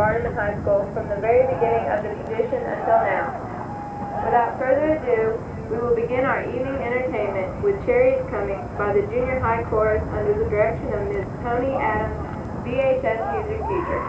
Vardaman High School from the very beginning of the tradition until now. Without further ado, we will begin our evening entertainment with Chariots Coming by the Junior High Chorus under the direction of Ms. Tony Adams, VHS music teacher.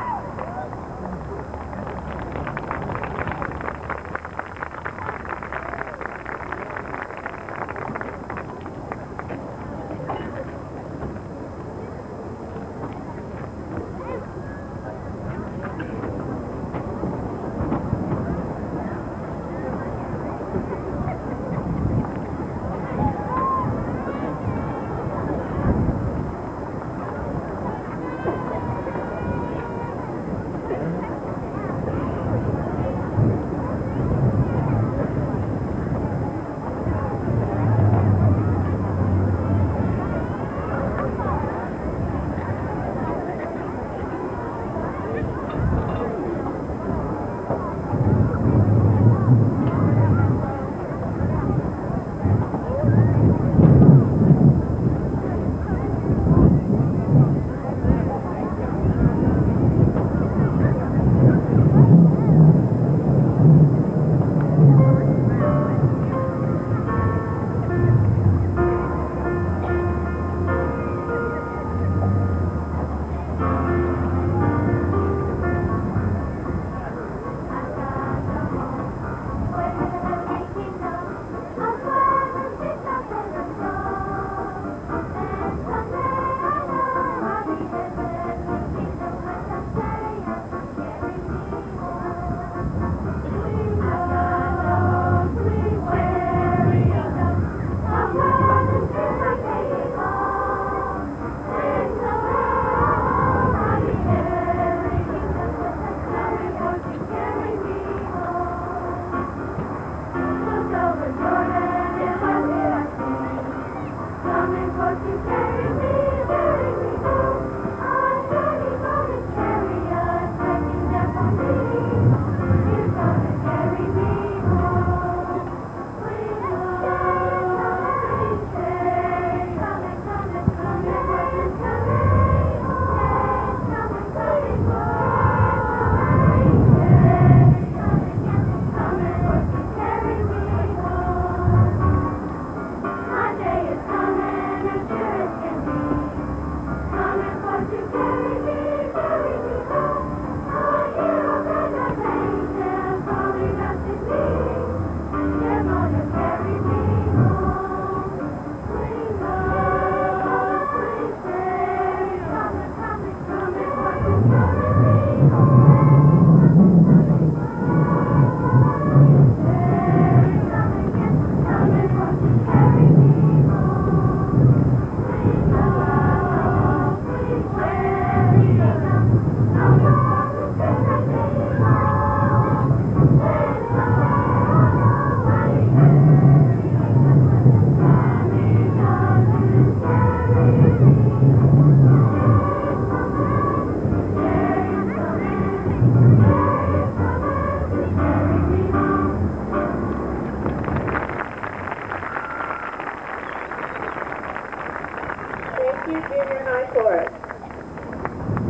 Junior High Chorus.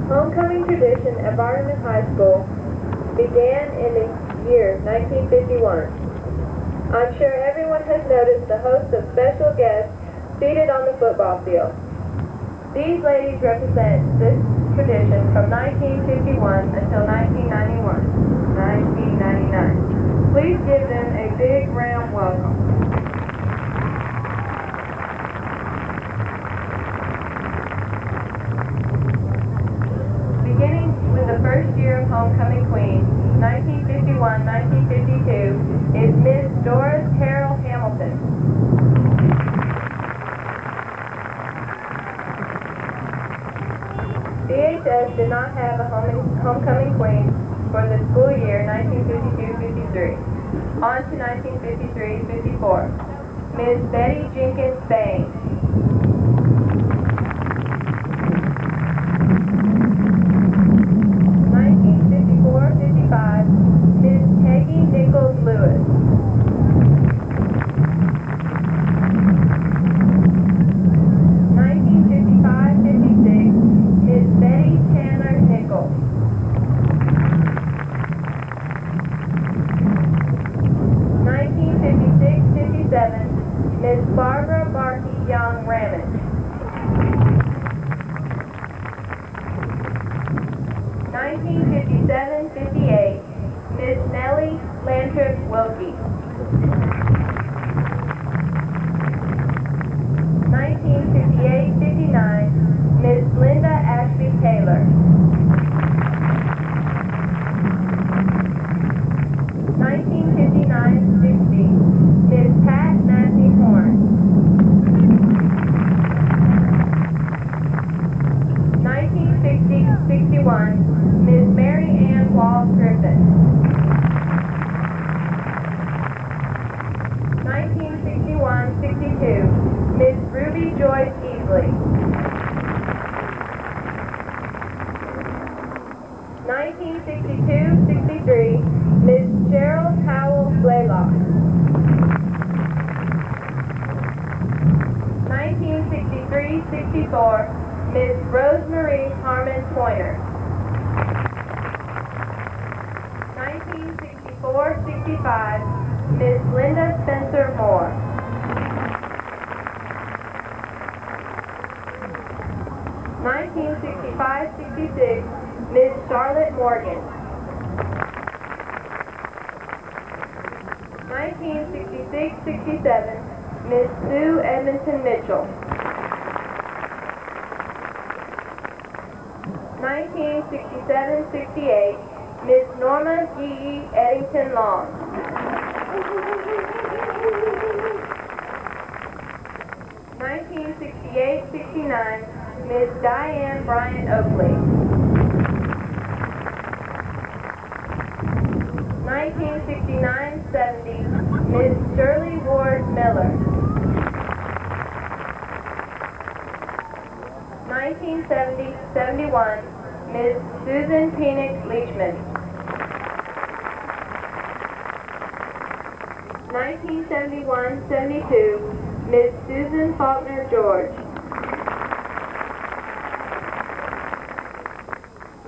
Homecoming tradition at Vardaman High School began in the year 1951. I'm sure everyone has noticed the host of special guests seated on the football field. These ladies represent this tradition from 1951 until 1999. Please give them a big round welcome. Beginning with the first year of Homecoming Queen, 1951-1952, is Miss Doris Carroll Hamilton. VHS did not have a homecoming queen for the school year 1952-53. On to 1953-54. Ms. Betty Jenkins Bain. 1954-55. Ms. Peggy Nichols Lewis. 1955-56. Ms. Betty Chandler Nichols. 1956-57, 1958-59, Miss Linda Ashby Taylor. 1959-60, Miss Pat Massey Horn. 1960-61, Miss Mary Ann Walls Griffin. 1961-62, Miss Ruby Joyce Easley. 1962-63, Miss Cheryl Howell Blaylock. 1963-64, Miss Rosemarie Harmon Pointer. 1964-65, Miss Linda Spencer Moore. 1965-66, Miss Charlotte Morgan. 1966-67, Miss Sue Edmonton Mitchell. 1967-68, Miss Norma G.E. Eddington Long. 1968-69, Miss Diane Bryant Oakley. 1969-70, Miss Shirley Ward Miller. 1970-71, Miss Susan Phoenix Leachman. 1971-72, Miss Susan Falkner George.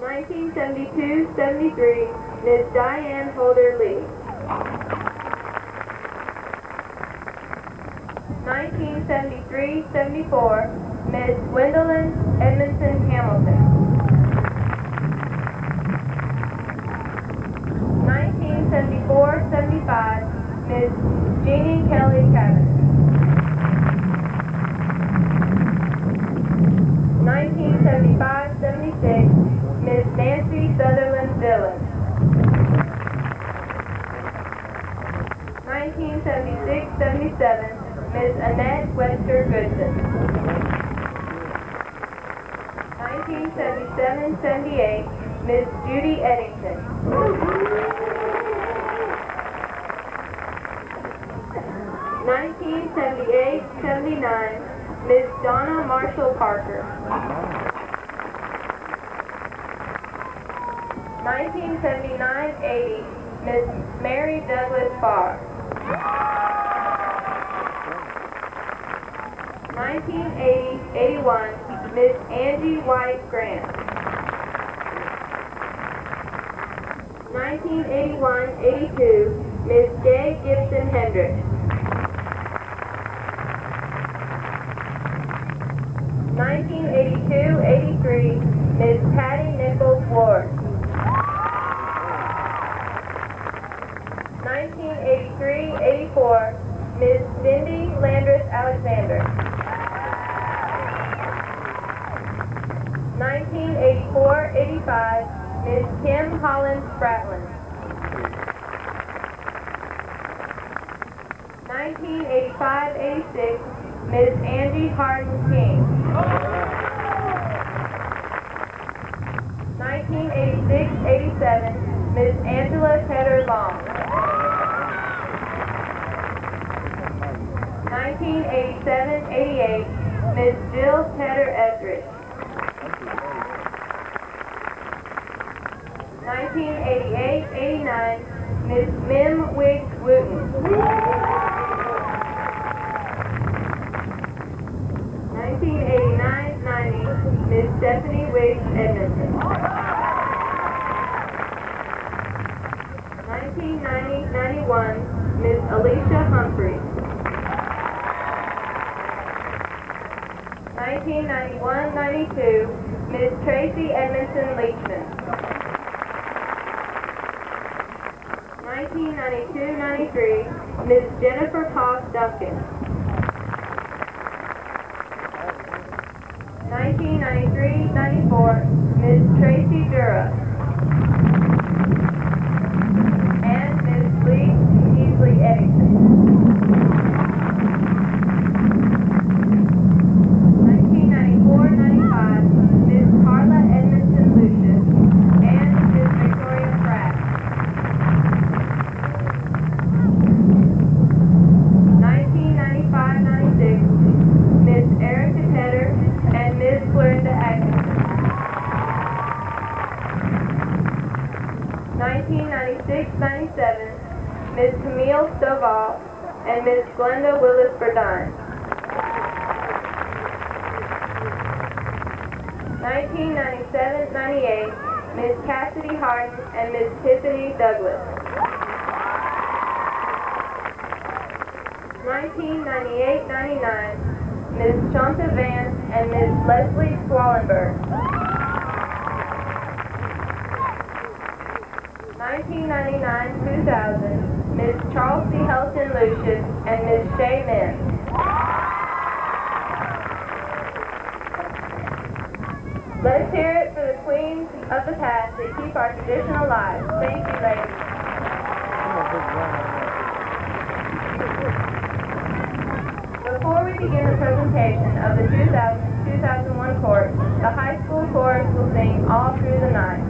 1972-73, Miss Diane Holder Lee. 1973-74, Miss Gwendolyn Edmondson Hamilton. 1974-75, Miss Jeannie Kelly Cavan. 1975-76, Miss Nancy Sutherland Dillon. 1976-77, Miss Annette Webster Goodson. 1977-78, Miss Judy Eddington. 1978-79, Miss Donna Marshall Parker. 1979-80, Miss Mary Douglas Farr. 1980-81, Miss Angie White Grant. 1981-82, Miss J. Gibson Hendricks. 1982-83, Miss Patty Nichols Ward. 1983-84, Miss Cindy Landris Alexander. 1984-85, Miss Kim Holland Spratlin. 1985-86, Miss Angie Harden King. 1986-87, Miss Angela Tedder Long. 1987-88, Miss Jill Tedder Etheridge. 1988-89, Miss Mim Wiggs Wooten. 1989-90, Miss Stephanie Wiggs Edmondson. 1990-91, Miss Alicia Humphreys. 1991-92, Miss Tracy Edmondson Leachman. 1992-93, Miss Jennifer Cox Duncan. 1993-94, Ms. Tracy Dura. And Ms. Lee Easley Eddington. 1994-95, Ms. Carla Edmondson Lucius. And Ms. Victoria Pratt. 1995-96, Ms. Erica Tedder and Ms. Florinda Atkinson. 1996-97, Ms. Camille Stovall and Ms. Glenda Willis Verdine. 1997-98, Ms. Cassidy Harden and Ms. Tiffany Douglas. 1998-99, Ms. Shanta Vance and Ms. Leslie Swallenberg. 1999-2000, Ms. Charles C. Helton Lucius and Ms. Shay Mims. Let's hear it for the queens of the past that keep our tradition alive. Thank you, ladies. Before we begin the presentation of the 2000-2001 court, the high school chorus will sing All Through the Night.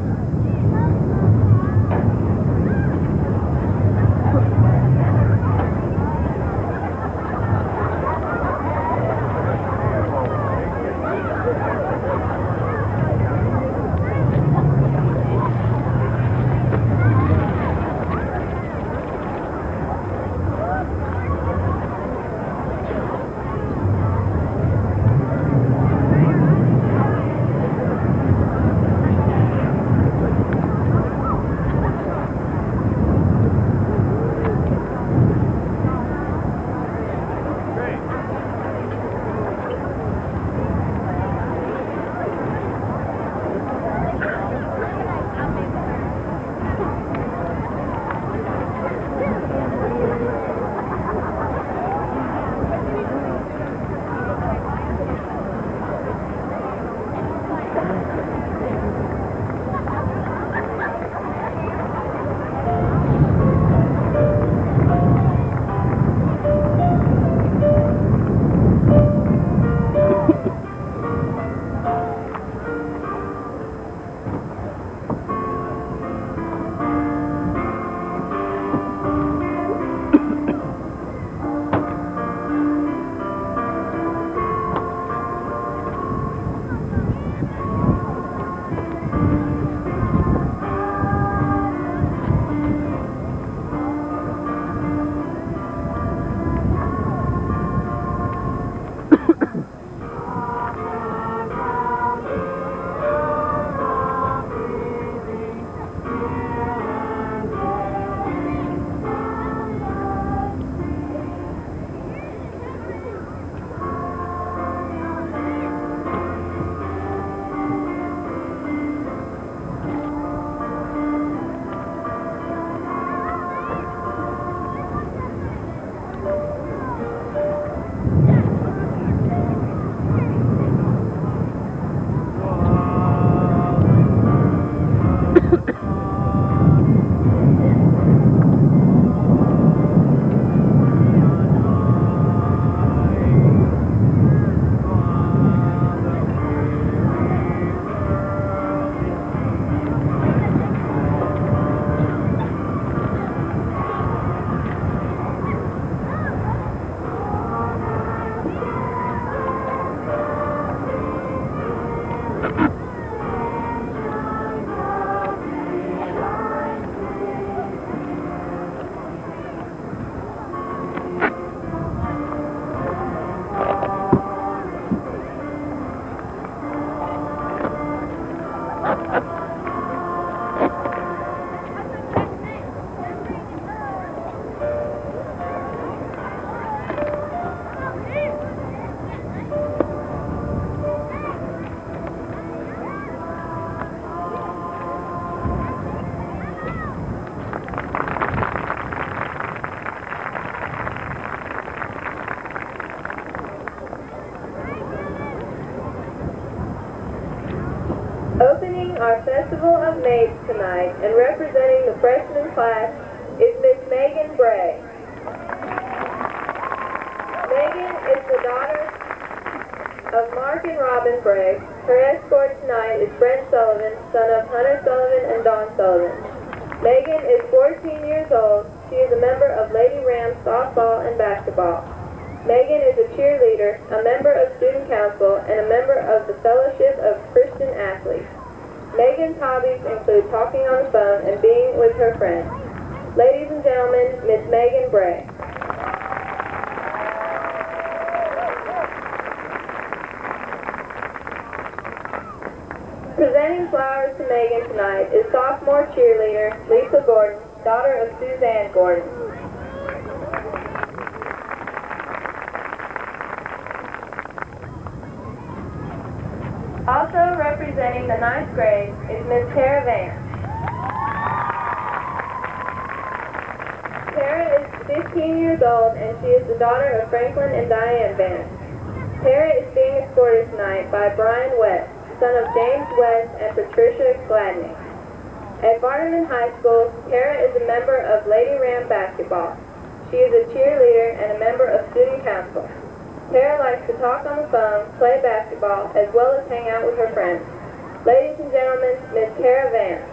Presenting our Festival of Maids tonight and representing the freshman class is Miss Megan Bray. Megan is the daughter of Mark and Robin Bray. Her escort tonight is Brent Sullivan, son of Hunter Sullivan and Dawn Sullivan. Megan is 14 years old. She is a member of Lady Rams softball and basketball. Megan is a cheerleader, a member of student council, and a member of the Fellowship of Christian Athletes. Megan's hobbies include talking on the phone and being with her friends. Ladies and gentlemen, Miss Megan Bray. Presenting flowers to Megan tonight is sophomore cheerleader Lisa Gordon, daughter of Suzanne Gordon. Also representing the 9th grade is Miss Tara Vance. Tara is 15 years old and she is the daughter of Franklin and Diane Vance. Tara is being escorted tonight by Brian West, son of James West and Patricia Gladney. At Vardaman High School, Tara is a member of Lady Ram basketball. She is a cheerleader and a member of student council. Tara likes to talk on the phone, play basketball, as well as hang out with her friends. Ladies and gentlemen, Miss Tara Vance.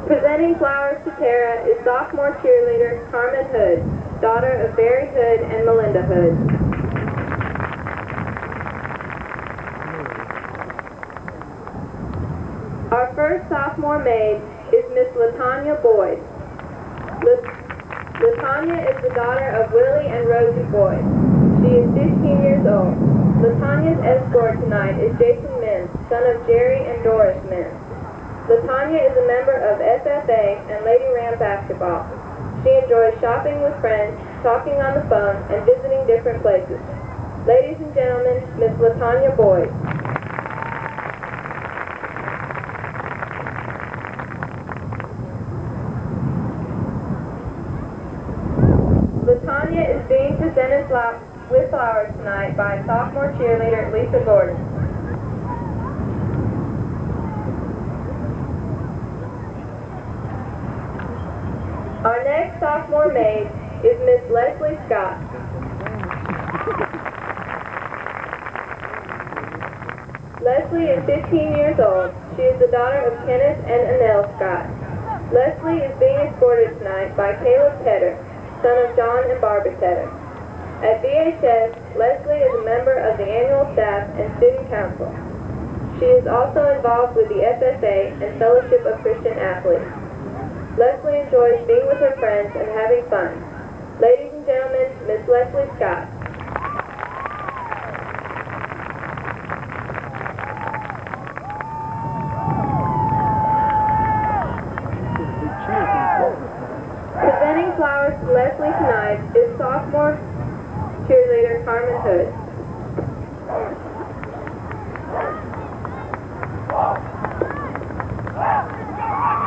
Presenting flowers to Tara is sophomore cheerleader Carmen Hood, daughter of Barry Hood and Melinda Hood. Our first sophomore maid is Miss LaTanya Boyd. LaTanya is the daughter of Willie and Rosie Boyd. She is 15 years old. LaTanya's escort tonight is Jason Mims, son of Jerry and Doris Mims. LaTanya is a member of FFA and Lady Ram basketball. She enjoys shopping with friends, talking on the phone, and visiting different places. Ladies and gentlemen, Miss LaTanya Boyd. LaTanya is being presented with flowers tonight by sophomore cheerleader Lisa Gordon. Our next sophomore maid is Miss Leslie Scott. Leslie is 15 years old. She is the daughter of Kenneth and Annelle Scott. Leslie is being escorted tonight by Caleb Tedder, son of John and Barbara Tedder. At VHS, Leslie is a member of the annual staff and student council. She is also involved with the FFA and Fellowship of Christian Athletes. Leslie enjoys being with her friends and having fun. Ladies and gentlemen, Miss Leslie Scott. Presenting flowers to Leslie tonight is sophomore cheerleader Carmen Hood.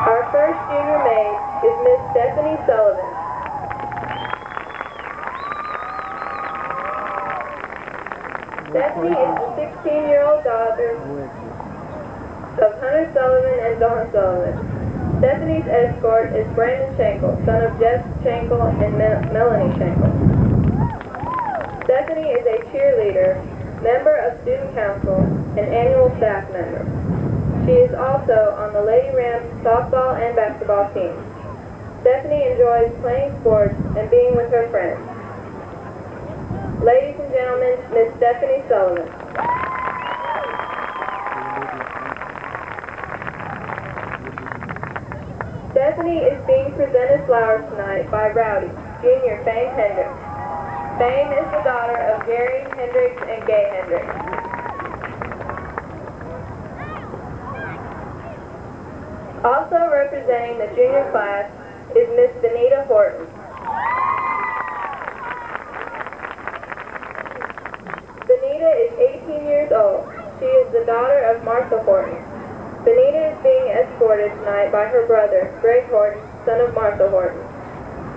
Our first junior maid is Miss Stephanie Sullivan. Stephanie is the 16-year-old daughter of Hunter Sullivan and Dawn Sullivan. Stephanie's escort is Brandon Schenkel, son of Jeff Schenkel and Melanie Schenkel. Stephanie is a cheerleader, member of student council, and annual staff member. She is also on the Lady Rams softball and basketball teams. Stephanie enjoys playing sports and being with her friends. Ladies and gentlemen, Miss Stephanie Sullivan. Stephanie is being presented flowers tonight by Rowdy, Junior Fame Hendricks. Fame is the daughter of Gary Hendricks and Gay Hendricks. Also representing the junior class is Miss Benita Horton. Benita is 18 years old. She is the daughter of Martha Horton. Benita is being escorted tonight by her brother, Greg Horton, son of Martha Horton.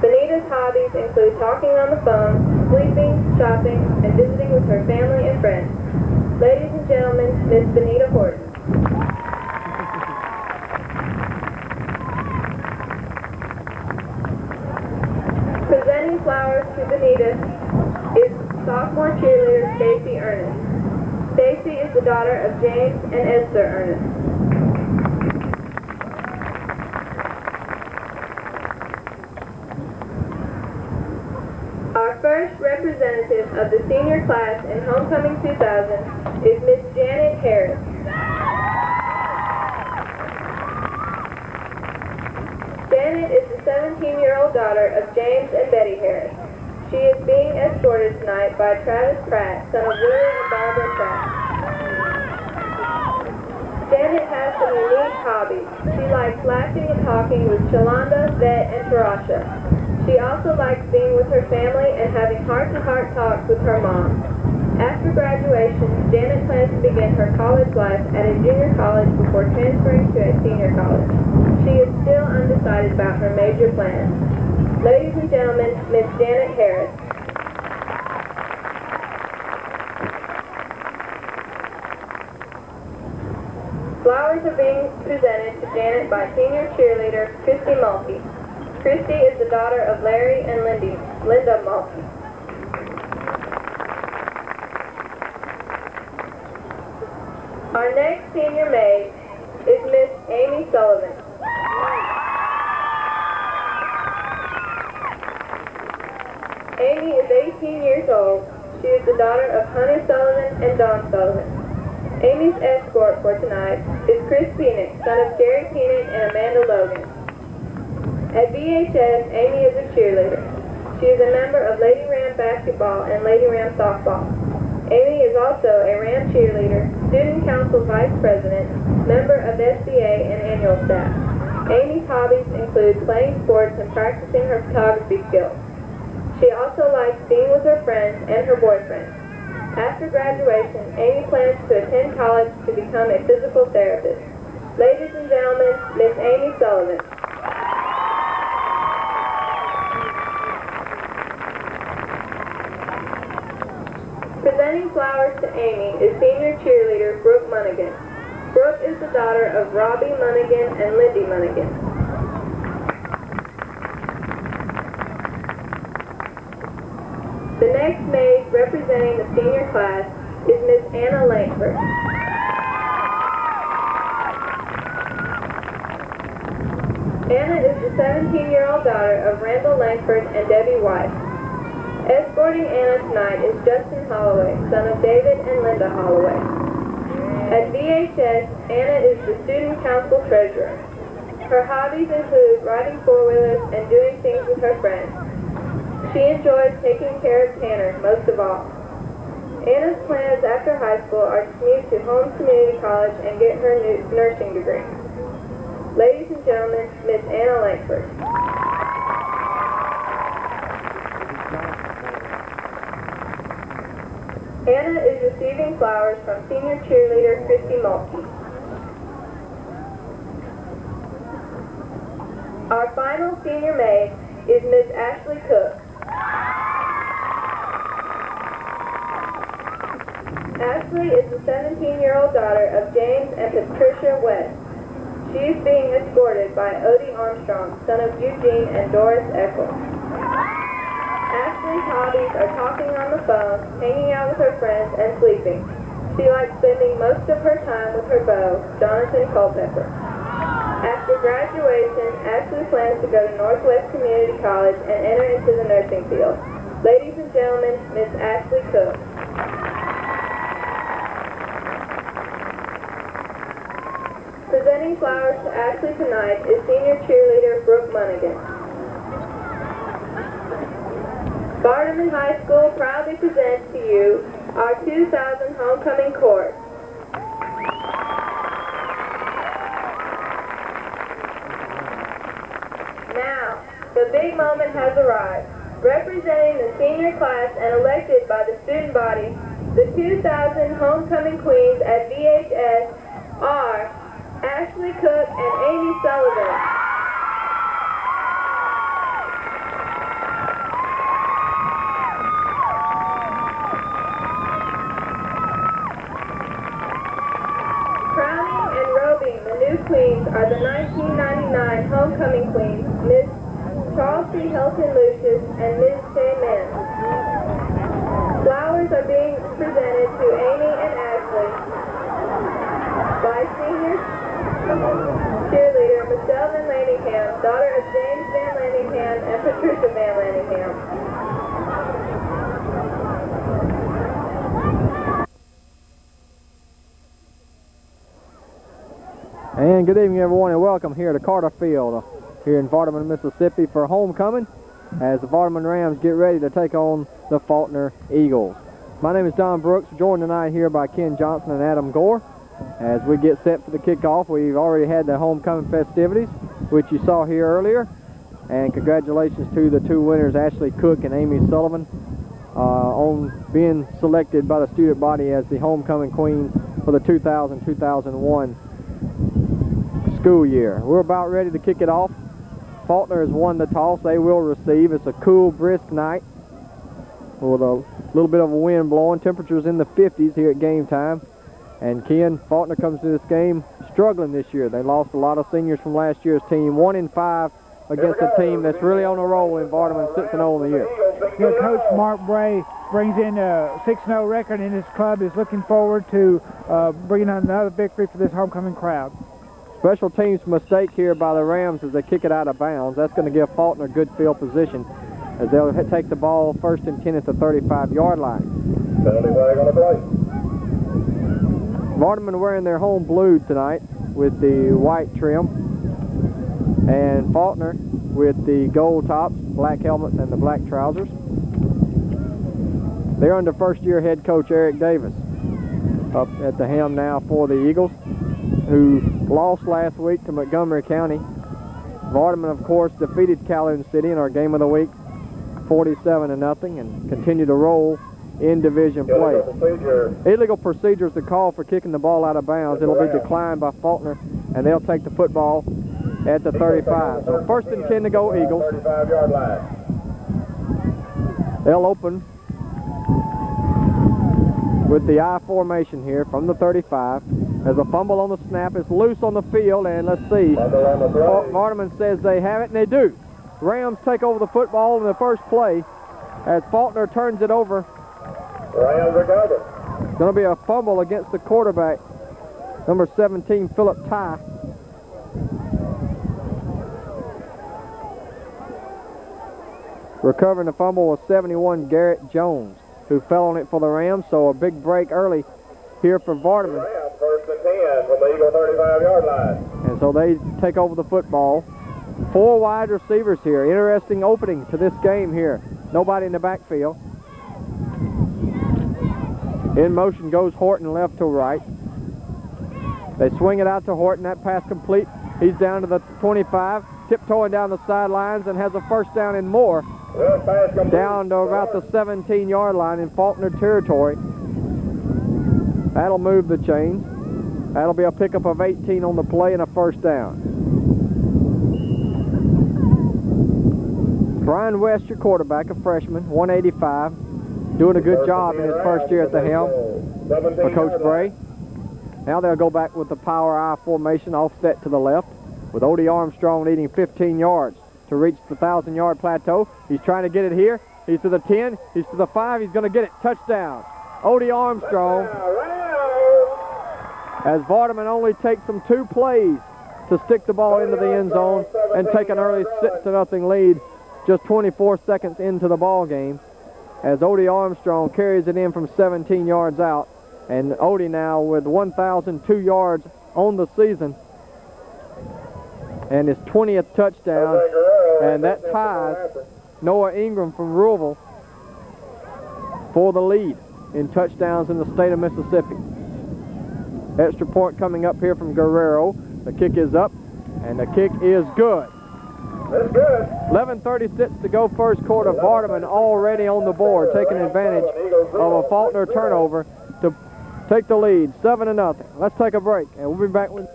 Benita's hobbies include talking on the phone, sleeping, shopping, and visiting with her family and friends. Ladies and gentlemen, Miss Benita Horton. Presenting flowers to Benita is sophomore cheerleader Stacy Ernest. Stacy is the daughter of James and Esther Ernest. Our first representative of the senior class in Homecoming 2000 is Miss Janet Harris. Janet is the 17-year-old daughter of James and Betty Harris. She is being escorted tonight by Travis Pratt, son of Willie and Barbara Pratt. Janet has some unique hobbies. She likes laughing and talking with Shalonda, Vet, and Tarasha. She also likes being with her family and having heart-to-heart talks with her mom. After graduation, Janet plans to begin her college life at a junior college before transferring to a senior college. She is still undecided about her major plans. Ladies and gentlemen, Miss Janet Harris. Flowers are being presented to Janet by senior cheerleader Christy Mulkey. Christy is the daughter of Larry and Linda Mulkey. Our next senior maid is Miss Amy Sullivan. Amy is 18 years old. She is the daughter of Hunter Sullivan and Dawn Sullivan. Amy's escort for tonight is Chris Phoenix, son of Gary Phoenix and Amanda Logan. At VHS, Amy is a cheerleader. She is a member of Lady Ram basketball and Lady Ram softball. Amy is also a Ram cheerleader, student council vice president, member of SBA and annual staff. Amy's hobbies include playing sports and practicing her photography skills. She also likes being with her friends and her boyfriend. After graduation, Amy plans to attend college to become a physical therapist. Ladies and gentlemen, Miss Amy Sullivan. Presenting flowers to Amy is senior cheerleader Brooke Munnigan. Brooke is the daughter of Robbie Munnigan and Lindy Munnigan. The next maid representing the senior class is Miss Anna Langford. Anna is the 17-year-old daughter of Randall Langford and Debbie White. Escorting Anna tonight is Justin Holloway, son of David and Linda Holloway. At VHS, Anna is the student council treasurer. Her hobbies include riding four-wheelers and doing things with her friends. She enjoys taking care of Tanner most of all. Anna's plans after high school are to commute to Holmes Community College and get her nursing degree. Ladies and gentlemen, Miss Anna Langford. Anna is receiving flowers from senior cheerleader Christy Mulkey. Our final senior maid is Miss Ashley Cook. Ashley is the 17-year-old daughter of James and Patricia West. She is being escorted by Odie Armstrong, son of Eugene and Doris Eccles. Ashley's hobbies are talking on the phone, hanging out with her friends, and sleeping. She likes spending most of her time with her beau, Jonathan Culpepper. After graduation, Ashley plans to go to Northwest Community College and enter into the nursing field. Ladies and gentlemen, Miss Ashley Cook. Presenting flowers to Ashley tonight is senior cheerleader Brooke Munnigan. Vardaman High School proudly presents to you our 2000 homecoming chorus. Now, the big moment has arrived. Representing the senior class and elected by the student body, the 2000 homecoming queens at VHS are Ashley Cook and Amy Sullivan. Helton Lucius, and Ms. Shea Mann. Flowers are being presented to Amy and Ashley by senior cheerleader Michelle Van Lanningham, daughter of James Van Lanningham and Patricia Van Lanningham. And good evening, everyone, and welcome here to Carter Field here in Vardaman, Mississippi for homecoming as the Vardaman Rams get ready to take on the Falkner Eagles. My name is Don Brooks, joined tonight here by Ken Johnson and Adam Gore. As we get set for the kickoff, we've already had the homecoming festivities, which you saw here earlier. And congratulations to the two winners, Ashley Cook and Amy Sullivan, on being selected by the student body as the homecoming queens for the 2000-2001 school year. We're about ready to kick it off. Falkner has won the toss. They will receive. It's a cool, brisk night with a little bit of a wind blowing. Temperatures in the 50s here at game time. And Ken, Falkner comes to this game struggling this year. They lost a lot of seniors from last year's team. 1-5 against a team that's really on a roll in Vardaman, 6-0 in the year. Your coach, Mark Bray, brings in a 6-0 record, and his club is looking forward to bringing on another victory for this homecoming crowd. Special teams mistake here by the Rams as they kick it out of bounds. That's going to give Falkner good field position as they'll take the ball 1st and 10 at the 35-yard line. Penalty flag on the play. Vardaman wearing their home blue tonight with the white trim, and Falkner with the gold tops, black helmets, and the black trousers. They're under first-year head coach Eric Davis up at the helm now for the Eagles, who lost last week to Montgomery County. Vardaman, of course, defeated Calhoun City in our game of the week, 47-0, and continue to roll in division play. Illegal procedure is the call for kicking the ball out of bounds. It'll be declined by Falkner, and they'll take the football at the 35. So 1st and 10 to go, Eagles. 35-yard line. They'll open with the I formation here from the 35. As a fumble on the snap, it's loose on the field, and let's see. Vardaman says they have it, and they do. Rams take over the football in the first play as Falkner turns it over. Rams recover. It's going to be a fumble against the quarterback, number 17, Philip Ty. Recovering the fumble was 71, Garrett Jones, who fell on it for the Rams, so a big break early here for Vardaman. Rams 1st and 10 from the Eagle 35-yard line. And so they take over the football. 4 wide receivers here. Interesting opening to this game here. Nobody in the backfield. In motion goes Horton left to right. They swing it out to Horton. That pass complete. He's down to the 25, tiptoeing down the sidelines and has a first down and more. Down to about the 17-yard line in Falkner territory. That'll move the chains. That'll be a pickup of 18 on the play and a first down. Brian West, your quarterback, a freshman, 185, doing a good job in his first year at the helm for Coach Bray. Now they'll go back with the power I formation offset to the left, with Odie Armstrong needing 15 yards to reach the 1,000-yard plateau. He's trying to get it here. He's to the 10. He's to the 5. He's going to get it. Touchdown. Odie Armstrong. As Vardaman only takes them 2 plays to stick the ball into the end zone and take an early 6-0 lead just 24 seconds into the ball game. As Odie Armstrong carries it in from 17 yards out. And Odie now with 1,002 yards on the season and his 20th touchdown, and that ties Noah Ingram from Louisville for the lead in touchdowns in the state of Mississippi. Extra point coming up here from Guerrero. The kick is up, and the kick is good. That's good. 11:36 to go first quarter. Vardaman already on the board, taking advantage of a Falkner turnover to take the lead, 7-0. Let's take a break, and we'll be back with...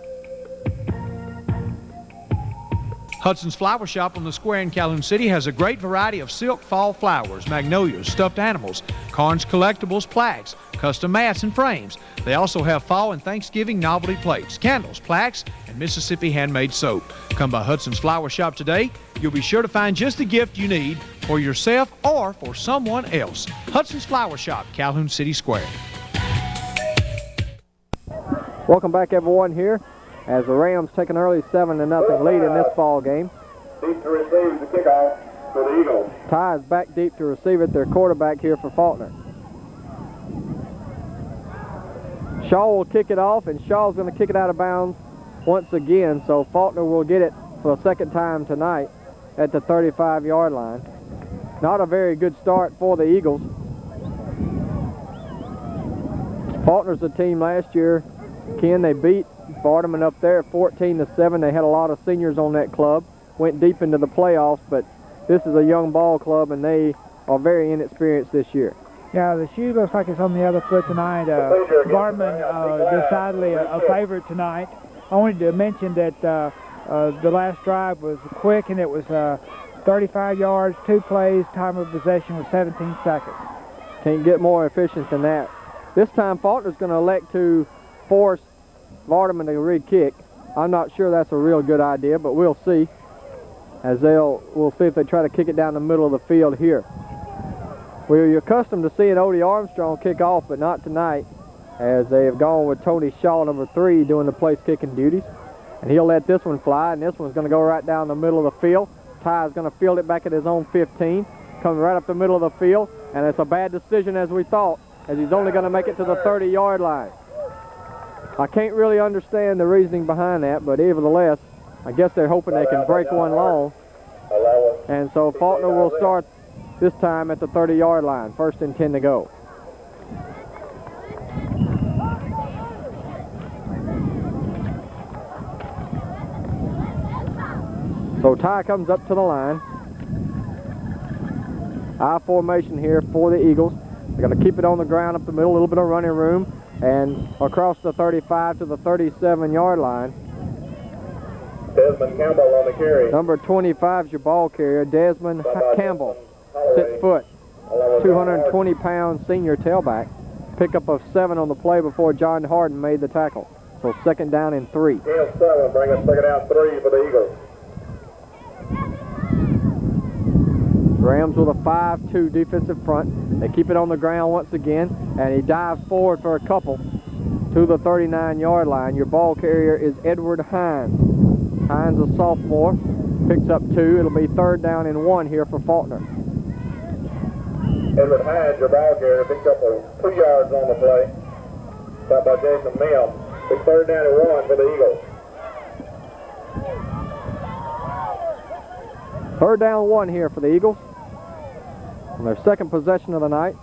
Hudson's Flower Shop on the square in Calhoun City has a great variety of silk fall flowers, magnolias, stuffed animals, Carnes collectibles, plaques, custom mats and frames. They also have fall and Thanksgiving novelty plates, candles, plaques, and and Mississippi handmade soap. Come by Hudson's Flower Shop today. You'll be sure to find just the gift you need for yourself or for someone else. Hudson's Flower Shop, Calhoun City Square. Welcome back, everyone, here as the Rams take an early 7-0 lead in this ball game. Deep to receive the kickoff for the Eagles. Ty is back deep to receive it, their quarterback here for Falkner. Shaw will kick it off, and Shaw's going to kick it out of bounds once again, so Falkner will get it for the second time tonight at the 35-yard line. Not a very good start for the Eagles. Falkner's the team last year. Ken, they beat Vardaman up there 14-7. They had a lot of seniors on that club. Went deep into the playoffs, but this is a young ball club, and they are very inexperienced this year. Yeah, the shoe looks like it's on the other foot tonight. Vardaman decidedly a favorite tonight. I wanted to mention that the last drive was quick, and it was 35 yards, 2 plays, time of possession was 17 seconds. Can't get more efficient than that. This time, Faulkner's going to elect to force Vardaman to re-kick. I'm not sure that's a real good idea, but we'll see. We'll see if they try to kick it down the middle of the field here. We're accustomed to seeing Odie Armstrong kick off, but not tonight, as they have gone with Tony Shaw, number 3, doing the place kicking duties. And he'll let this one fly, and this one's going to go right down the middle of the field. Ty is going to field it back at his own 15, coming right up the middle of the field, and it's a bad decision as we thought, as he's only going to make it to the 30-yard line. I can't really understand the reasoning behind that, but nevertheless, I guess they're hoping they can break one long. And so Falkner will start this time at the 30-yard line. 1st and 10 to go. So Ty comes up to the line. I formation here for the Eagles. They're going to keep it on the ground up the middle, a little bit of running room, and across the 35 to the 37-yard line. Desmond Campbell on the carry. Number 25 is your ball carrier, Desmond Campbell. 6 foot, 220-pound senior tailback. Pickup of 7 on the play before John Harden made the tackle. So 2nd down and 3. 10-7, bring us 2nd down 3 for the Eagles. Rams with a 5-2 defensive front. They keep it on the ground once again, and he dives forward for a couple to the 39-yard line. Your ball carrier is Edward Hines. Hines, a sophomore, picks up 2. It'll be 3rd down and 1 here for Falkner. Edward Hines, your ball carrier, picked up 2 yards on the play. Shot by Jason Mims. Big 3rd down and 1 for the Eagles. 3rd down 1 here for the Eagles. On their 2nd possession of the night.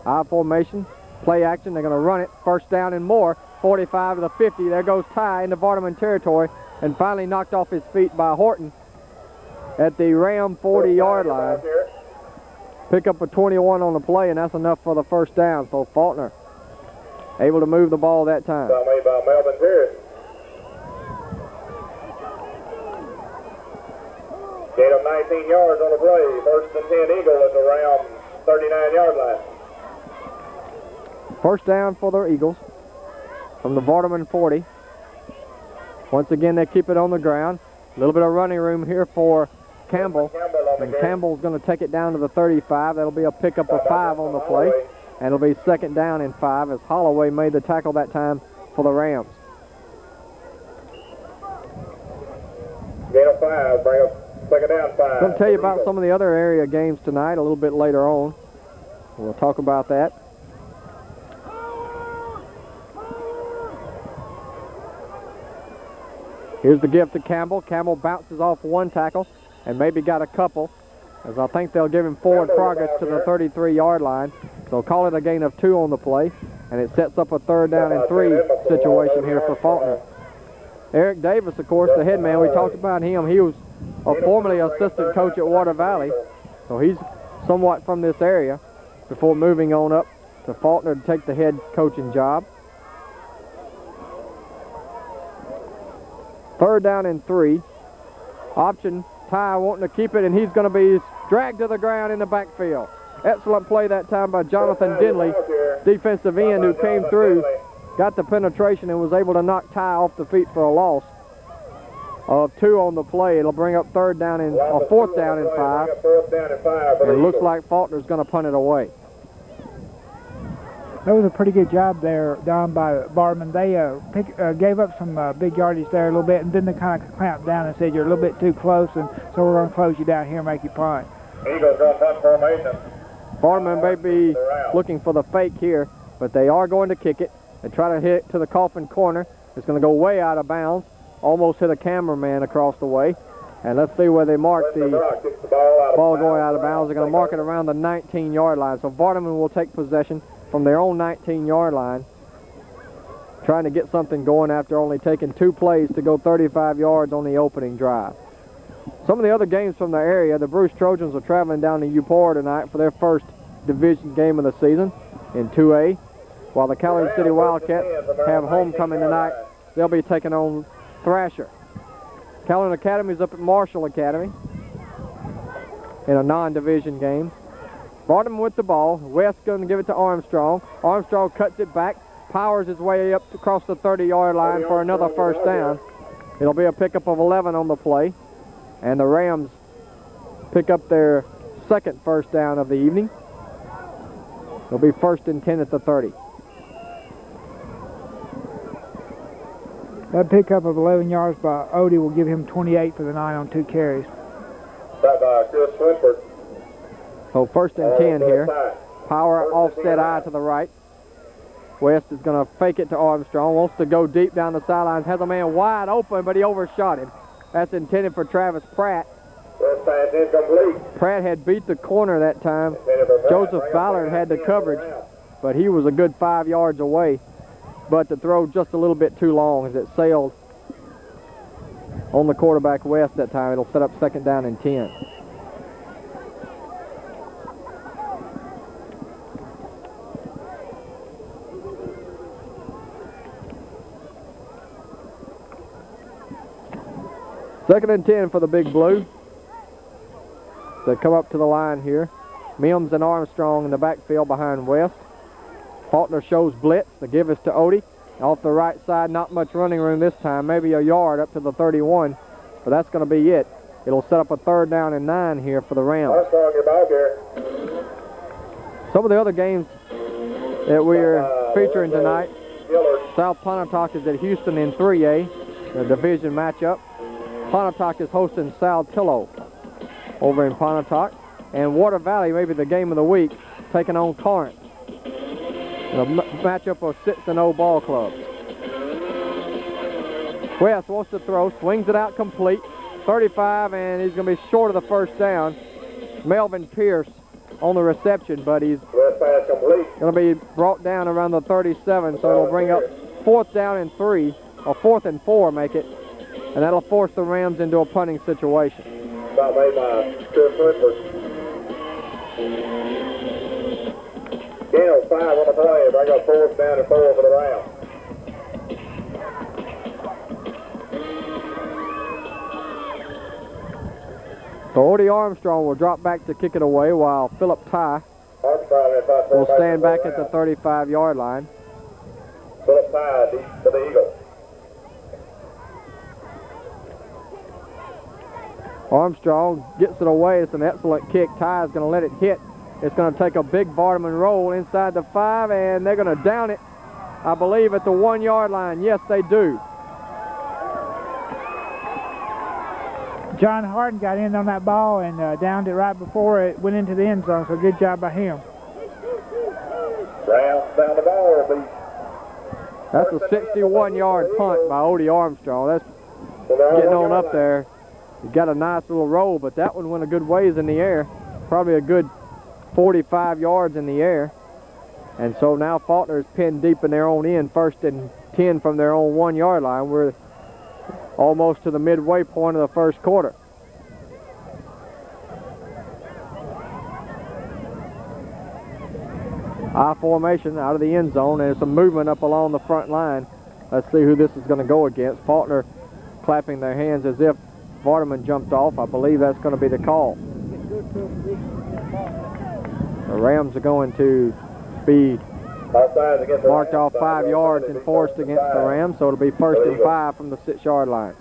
I formation, play action. They're going to run it. 1st down and more. 45 to the 50. There goes Ty into Vardaman territory, and finally knocked off his feet by Horton at the Ram 40-yard line. Pick up a 21 on the play, and that's enough for the 1st down. So Falkner able to move the ball that time. Made by Melvin Pierce. Gain of 19 yards on the play. 1st and 10 Eagle at the Ram 39-yard line. 1st down for the Eagles from the Vardaman 40. Once again, they keep it on the ground. A little bit of running room here for Campbell. And Campbell's going to take it down to the 35. That'll be a pickup of 5 on the play. And it'll be 2nd down and 5 as Holloway made the tackle that time for the Rams. Gain of 5. Bring up 2nd down 5. I'm going to tell you about some of the other area games tonight a little bit later on. We'll talk about that. Here's the gift to Campbell. Campbell bounces off 1 tackle and maybe got a couple, as I think they'll give him forward progress to the 33-yard line. So call it a gain of 2 on the play, and it sets up a 3rd down and 3 situation here for Falkner. Eric Davis, of course, the head man, we talked about him. He was a formerly assistant coach at Water Valley, so he's somewhat from this area before moving on up to Falkner to take the head coaching job. 3rd down and 3. Option, Ty wanting to keep it, and he's going to be dragged to the ground in the backfield. Excellent play that time by Jonathan Denley, defensive end, who came through, got the penetration, and was able to knock Ty off the feet for a loss. of 2 on the play. It'll bring up fourth down and 5. Fourth down and 5 for the And it looks Eagles. like Falkner's going to punt it away. That was a pretty good job there, Don, by Vardaman. They gave up some big yardage there a little bit, and then they kind of clamped down and said, you're a little bit too close, and so we're going to close you down here and make you punt. Eagles on punt formation. Vardaman may be looking for the fake here, but they are going to kick it. They try to hit to the coffin corner. It's going to go way out of bounds, almost hit a cameraman across the way. And let's see where they mark the ball going out of bounds. They're going to mark it around the 19-yard line. So Vardaman will take possession from their own 19-yard line, trying to get something going after only taking 2 plays to go 35 yards on the opening drive. Some of the other games from the area, the Bruce Trojans are traveling down to Eupora tonight for their first division game of the season in 2A, while the Calhoun City Wildcats have homecoming tonight. They'll be taking on Thrasher. Calhoun Academy's up at Marshall Academy in a non-division game. Vardaman with the ball. West going to give it to Armstrong. Armstrong cuts it back, powers his way up across the 30-yard line for another first down. It'll be a pickup of 11 on the play, and the Rams pick up their second first down of the evening. It'll be 1st and 10 at the 30. That pickup of 11 yards by Odie will give him 28 for the 9 on 2 carries. Chris Swinford. So 1st and 10 here. Power offset eye to the right. West is going to fake it to Armstrong. Wants to go deep down the sidelines. Has a man wide open, but he overshot him. That's intended for Travis Pratt. First pass incomplete. Pratt had beat the corner that time. Joseph Ballard had the coverage, but he was a good 5 yards away. But the throw just a little bit too long as it sailed on the quarterback West that time. It'll set up 2nd down and 10. Second and 10 for the Big Blue. They come up to the line here. Mims and Armstrong in the backfield behind West. Falkner shows blitz. The give is to Odie. Off the right side, not much running room this time. Maybe a yard up to the 31, but that's going to be it. It'll set up a 3rd down and 9 here for the Rams. Armstrong, get back here. Some of the other games that we're featuring tonight, South Pontotoc is at Houston in 3A, the division matchup. Pontotoc is hosting Saltillo over in Pontotoc. And Water Valley, maybe the game of the week, taking on Corinth. A matchup of 6-0 ball clubs. West wants to throw, swings it out complete. 35, and he's going to be short of the first down. Melvin Pierce on the reception, but he's going to be brought down around the 37, so it'll bring up 4th down and 3, or 4th and 4, make it. And that'll force the Rams into a punting situation. About made by Chris Swinford. Gale 5 on the play. Bring up 4th down and 4 for the Rams. So Odie Armstrong will drop back to kick it away while Philip Ty will stand back at the 35-yard line. Philip Ty for the Eagles. Armstrong gets it away. It's an excellent kick. Ty is going to let it hit. It's going to take a big Vardaman roll inside the 5, and they're going to down it, I believe, at the 1-yard line. Yes, they do. John Harden got in on that ball and downed it right before it went into the end zone, so good job by him. Rams down the ball. That's a 61-yard punt by Odie Armstrong. That's getting on up there. He got a nice little roll, but that one went a good ways in the air. Probably a good 45 yards in the air. And so now Falkner is pinned deep in their own end, 1st and 10 from their own 1-yard line. We're almost to the midway point of the first quarter. I formation out of the end zone, and some movement up along the front line. Let's see who this is going to go against. Falkner clapping their hands as if Vardaman jumped off. I believe that's going to be the call. The Rams are going to be marked off 5 yards and forced against the Rams, so it'll be 1st and 5 from the 6-yard line.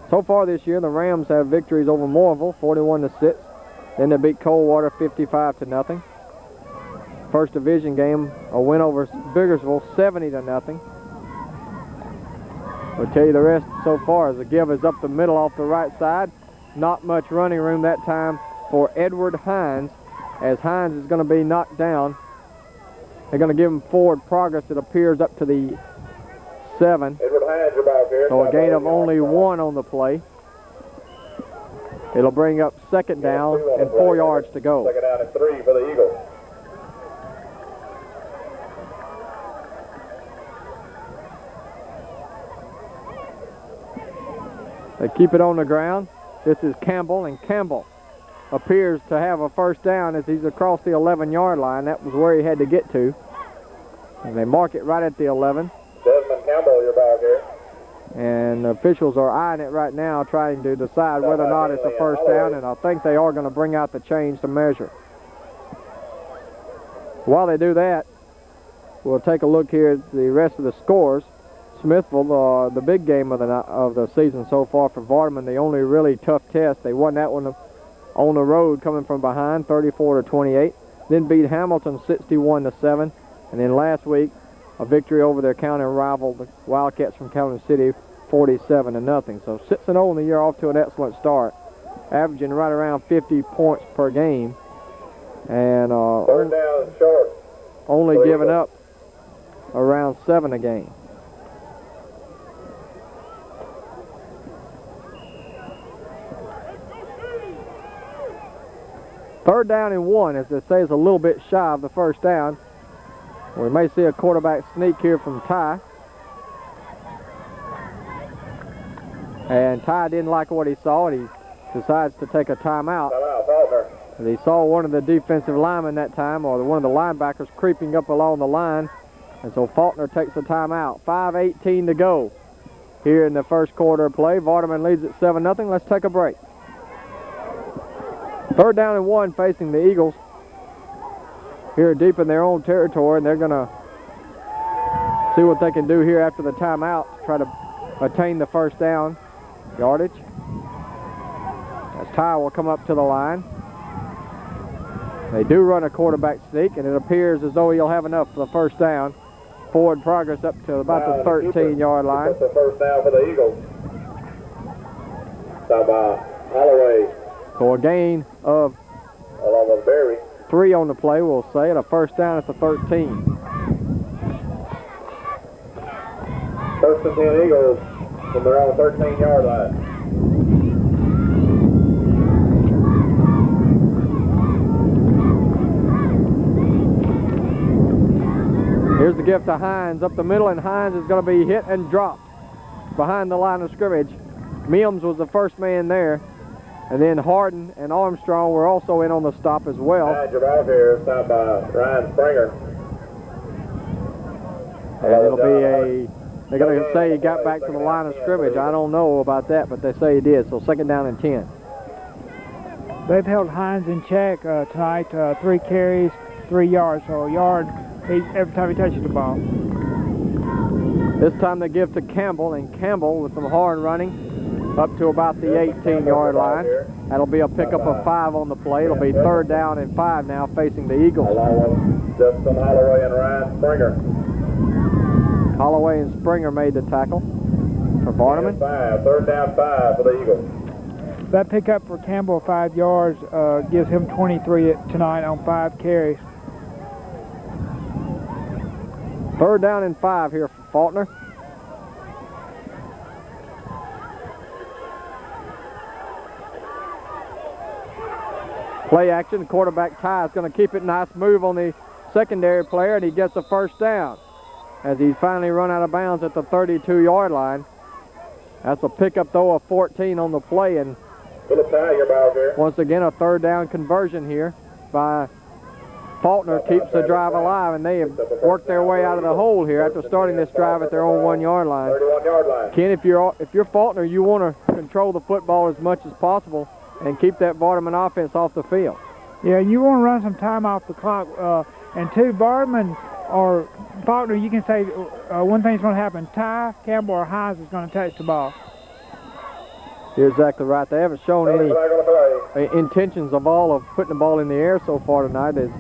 So far this year, the Rams have victories over Moorville, 41-6. Then they beat Coldwater, 55-0. First division game, a win over Biggersville, 70-0. We'll tell you the rest so far as the give is up the middle off the right side. Not much running room that time for Edward Hines, as Hines is going to be knocked down. They're going to give him forward progress, it appears, up to the 7. Edward Hines about here. So a gain of only 1 on the play. It'll bring up second down and 4 yards to go. Second down and 3 for the Eagles. They keep it on the ground. This is Campbell, and Campbell appears to have a first down as he's across the 11-yard line. That was where he had to get to. And they mark it right at the 11. Desmond Campbell, you're back here. And the officials are eyeing it right now, trying to decide whether or not it's a first down, and I think they are going to bring out the chains to measure. While they do that, we'll take a look here at the rest of the scores. Smithville, the big game of the season so far for Vardaman, the only really tough test. They won that one on the road, coming from behind, 34-28. Then beat Hamilton 61-7, and then last week a victory over their county rival, the Wildcats from Calhoun City, 47-0. So 6-0 in the year, off to an excellent start, averaging right around 50 points per game, and third down short. Only giving up around 7 a game. Third down and 1, as they say, is a little bit shy of the first down. We may see a quarterback sneak here from Ty. And Ty didn't like what he saw, and he decides to take a timeout. Timeout, Falkner. He saw one of the defensive linemen that time, or one of the linebackers, creeping up along the line. And so Falkner takes a timeout. 5:18 to go here in the first quarter of play. Vardaman leads at 7-0. Let's take a break. Third down and 1 facing the Eagles here deep in their own territory, and they're going to see what they can do here after the timeout to try to attain the first down yardage. As Ty will come up to the line. They do run a quarterback sneak, and it appears as though he'll have enough for the first down. Forward progress up to about the 13-yard line. That's the first down for the Eagles. Stop by Holloway. So a gain of Along with Berry. 3 on the play, we'll say, and a first down at the 13. First and 10 Eagles from their own 13-yard line. Here's the gift to Hines up the middle, and Hines is going to be hit and dropped behind the line of scrimmage. Mims was the first man there. And then Harden and Armstrong were also in on the stop as well. Manager out here, stopped by Ryan Springer. And it'll be they're going to say he got back to the line of scrimmage. I don't know about that, but they say he did. So second down and 10. They've held Hines in check tonight, 3 carries, 3 yards, so a yard every time he touches the ball. This time they give to Campbell, and Campbell with some hard running up to about the 18-yard line. That'll be a pickup of 5 on the play. It'll be third down and 5 now facing the Eagles. Along with Justin Holloway and Ryan Springer. Holloway and Springer made the tackle for Vardaman. Third down 5 for the Eagles. That pickup for Campbell, 5 yards, gives him 23 tonight on 5 carries. Third down and 5 here for Falkner. Play action, quarterback Ty is going to keep it. Nice move on the secondary player, and he gets a first down as he's finally run out of bounds at the 32-yard line. That's a pickup, though, of 14 on the play, and once again a third down conversion here by Falkner keeps the drive alive, and they have worked their way out of the hole here after starting this drive at their own 1-yard line. 31-yard line. Ken, if you're Falkner, you want to control the football as much as possible and keep that Vardaman offense off the field. Yeah, you want to run some time off the clock. And two, Vardaman or Falkner, you can say one thing's going to happen. Ty, Campbell, or Hines is going to touch the ball. You're exactly right. They haven't shown any Flag on the play. intentions of putting the ball in the air so far tonight. It's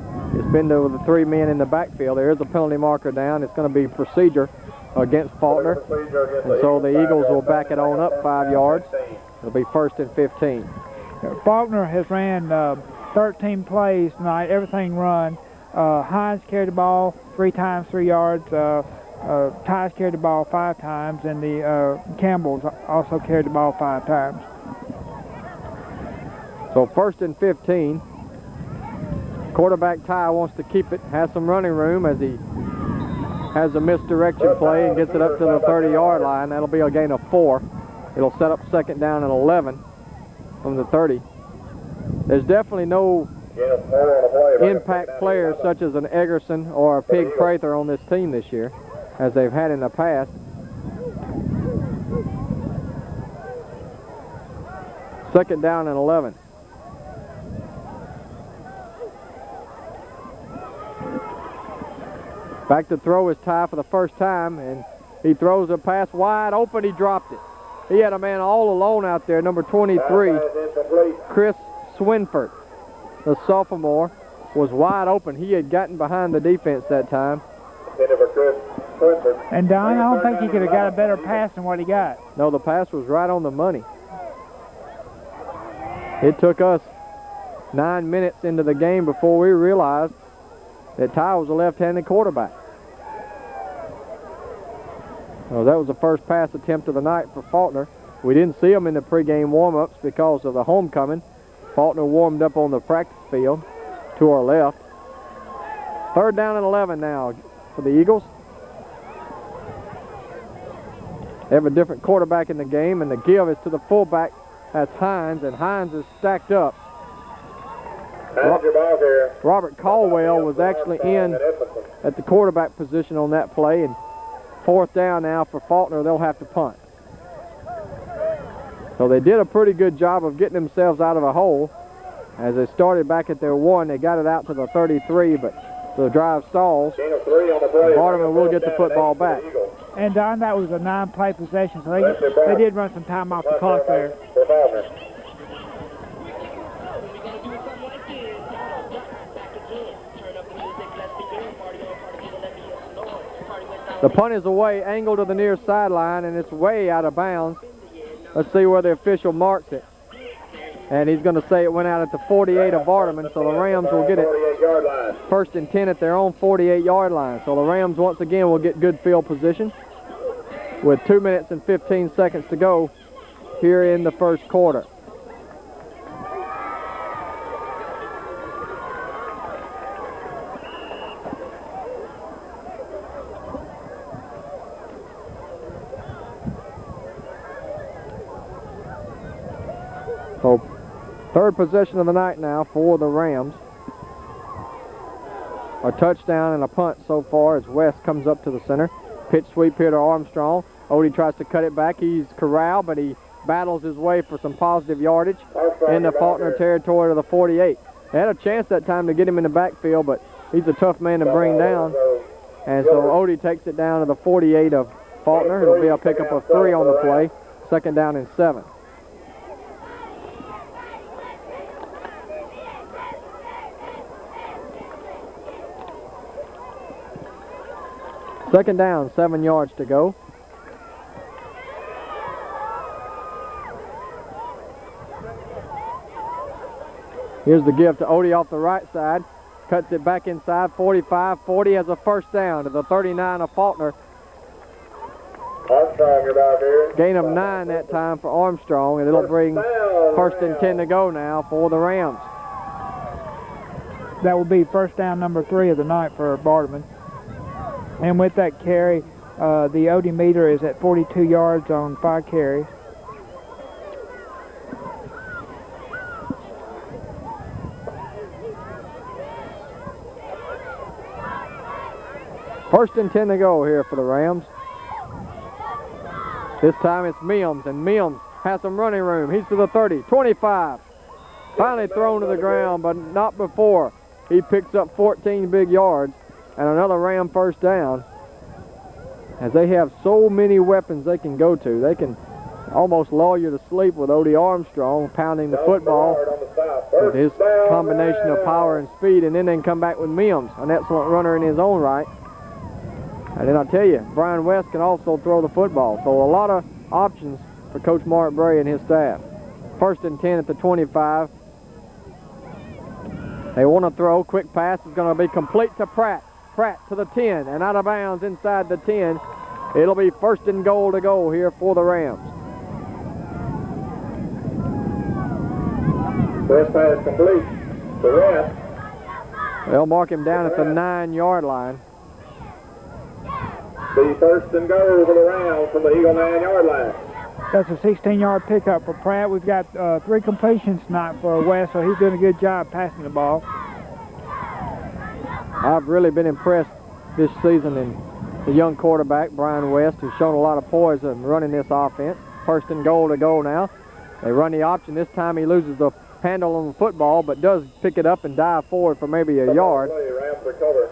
been with the 3 men in the backfield. There is a penalty marker down. It's going to be procedure against Falkner. And so the Eagles will back it on up 5 yards. It'll be 1st and 15. Faulkner has ran 13 plays tonight, everything run. Hines carried the ball 3 times, 3 yards. Tice carried the ball 5 times, and the Campbells also carried the ball 5 times. So 1st and 15. Quarterback Ty wants to keep it, has some running room as he has a misdirection play and gets it up to the 30-yard line. That'll be a gain of 4. It'll set up 2nd down and 11 from the 30. There's definitely no impact players such as an Eggerson or a Pig Prather on this team this year, as they've had in the past. 2nd down and 11. Back to throw is Ty for the first time, and he throws a pass wide open. He dropped it. He had a man all alone out there, number 23, Chris Swinford, the sophomore, was wide open. He had gotten behind the defense that time. And Don, I don't think he could have got a better pass than what he got. No, the pass was right on the money. It took us 9 minutes into the game before we realized that Ty was a left-handed quarterback. Well, that was the first pass attempt of the night for Falkner. We didn't see him in the pregame warm-ups because of the homecoming. Falkner warmed up on the practice field to our left. 3rd down and 11 now for the Eagles. They have a different quarterback in the game, and the give is to the fullback. That's Hines, and Hines is stacked up. Robert Caldwell was actually in at the quarterback position on that play, and 4th down now for Falkner. They'll have to punt. So they did a pretty good job of getting themselves out of a hole. As they started back at their 1, they got it out to the 33, but the drive stalls. Vardaman will get the football back. And Don, that was a 9-play possession, so they did run some time off the clock there. The punt is away, angled to the near sideline, and it's way out of bounds. Let's see where the official marks it. And he's going to say it went out at the 48 of Vardaman, so the Rams will get it 1st and 10 at their own 48-yard line. So the Rams once again will get good field position with 2 minutes and 15 seconds to go here in the first quarter. So 3rd possession of the night now for the Rams. A touchdown and a punt so far as West comes up to the center. Pitch sweep here to Armstrong. Odie tries to cut it back. He's corralled, but he battles his way for some positive yardage in the Falkner territory to the 48. They had a chance that time to get him in the backfield, but he's a tough man to bring down. And so Odie takes it down to the 48 of Falkner. It'll be a pickup of 3 on the play. 2nd down and 7. Second down, 7 yards to go. Here's the give to Odie off the right side. Cuts it back inside, 45, 40 has a 1st down to the 39 of Falkner. Gain of 9 that time for Armstrong, and it'll bring 1st and 10 to go now for the Rams. That will be 1st down number 3 of the night for Vardaman. And with that carry, the Odie meter is at 42 yards on 5 carries. First and 10 to go here for the Rams. This time it's Mims, and Mims has some running room. He's to the 30, 25. Finally thrown to the ground, but not before. He picks up 14 big yards and another Ram 1st down. As they have so many weapons they can go to. They almost lull you to sleep with Odie Armstrong pounding the football with his combination of power and speed, and then they can come back with Mims, an excellent runner in his own right. And then I'll tell you, Brian West can also throw the football, so a lot of options for Coach Mark Bray and his staff. 1st and 10 at the 25. They want to throw. Quick pass is going to be complete to Pratt. Pratt to the 10 and out of bounds inside the 10. It'll be 1st and goal to go here for the Rams. First pass complete to West. They'll mark him down at the 9-yard line. The 1st and goal for the Rams from the Eagle 9-yard line. That's a 16-yard pickup for Pratt. We've got 3 completions tonight for West, so he's doing a good job passing the ball. I've really been impressed this season in the young quarterback, Brian West, who's shown a lot of poise in running this offense. 1st and goal to go now. They run the option. This time he loses the handle on the football, but does pick it up and dive forward for maybe a yard. Rams recover.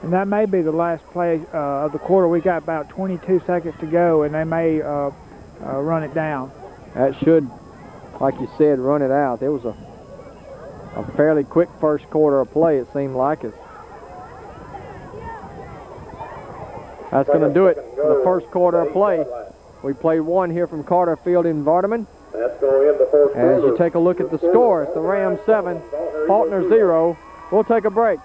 And that may be the last play of the quarter. We got about 22 seconds to go, and they may run it down. That should, like you said, run it out. It was a fairly quick first quarter of play, it seemed like. That's going to do it for the first quarter of play. We played 1 here from Carter Field in Vardaman. That's going to end the first quarter. As you take a look at the score, it's the Rams 7, Falkner 0. We'll take a break.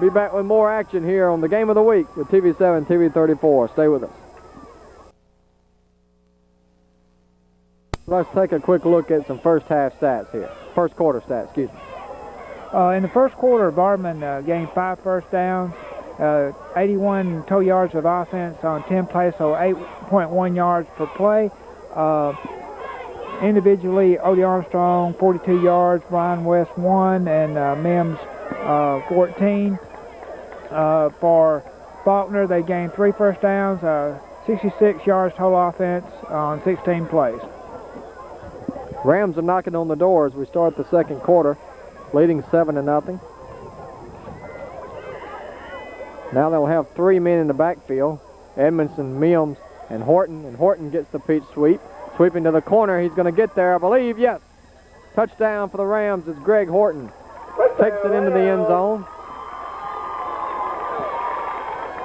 Be back with more action here on the Game of the Week with TV7, TV34. Stay with us. Let's take a quick look at some first half stats here. First quarter stats, excuse me. In the first quarter, Vardaman gained 5 first downs, 81 total yards of offense on 10 plays, so 8.1 yards per play. Individually, Odie Armstrong, 42 yards, Brian West 1, and Mims 14. For Falkner, they gained 3 first downs, 66 yards total offense on 16 plays. Rams are knocking on the door as we start the second quarter, leading 7-0. Now they'll have 3 men in the backfield, Edmondson, Mims, and Horton gets the pitch sweep. Sweeping to the corner, he's going to get there, I believe, yes. Touchdown for the Rams as Greg Horton takes it into the end zone.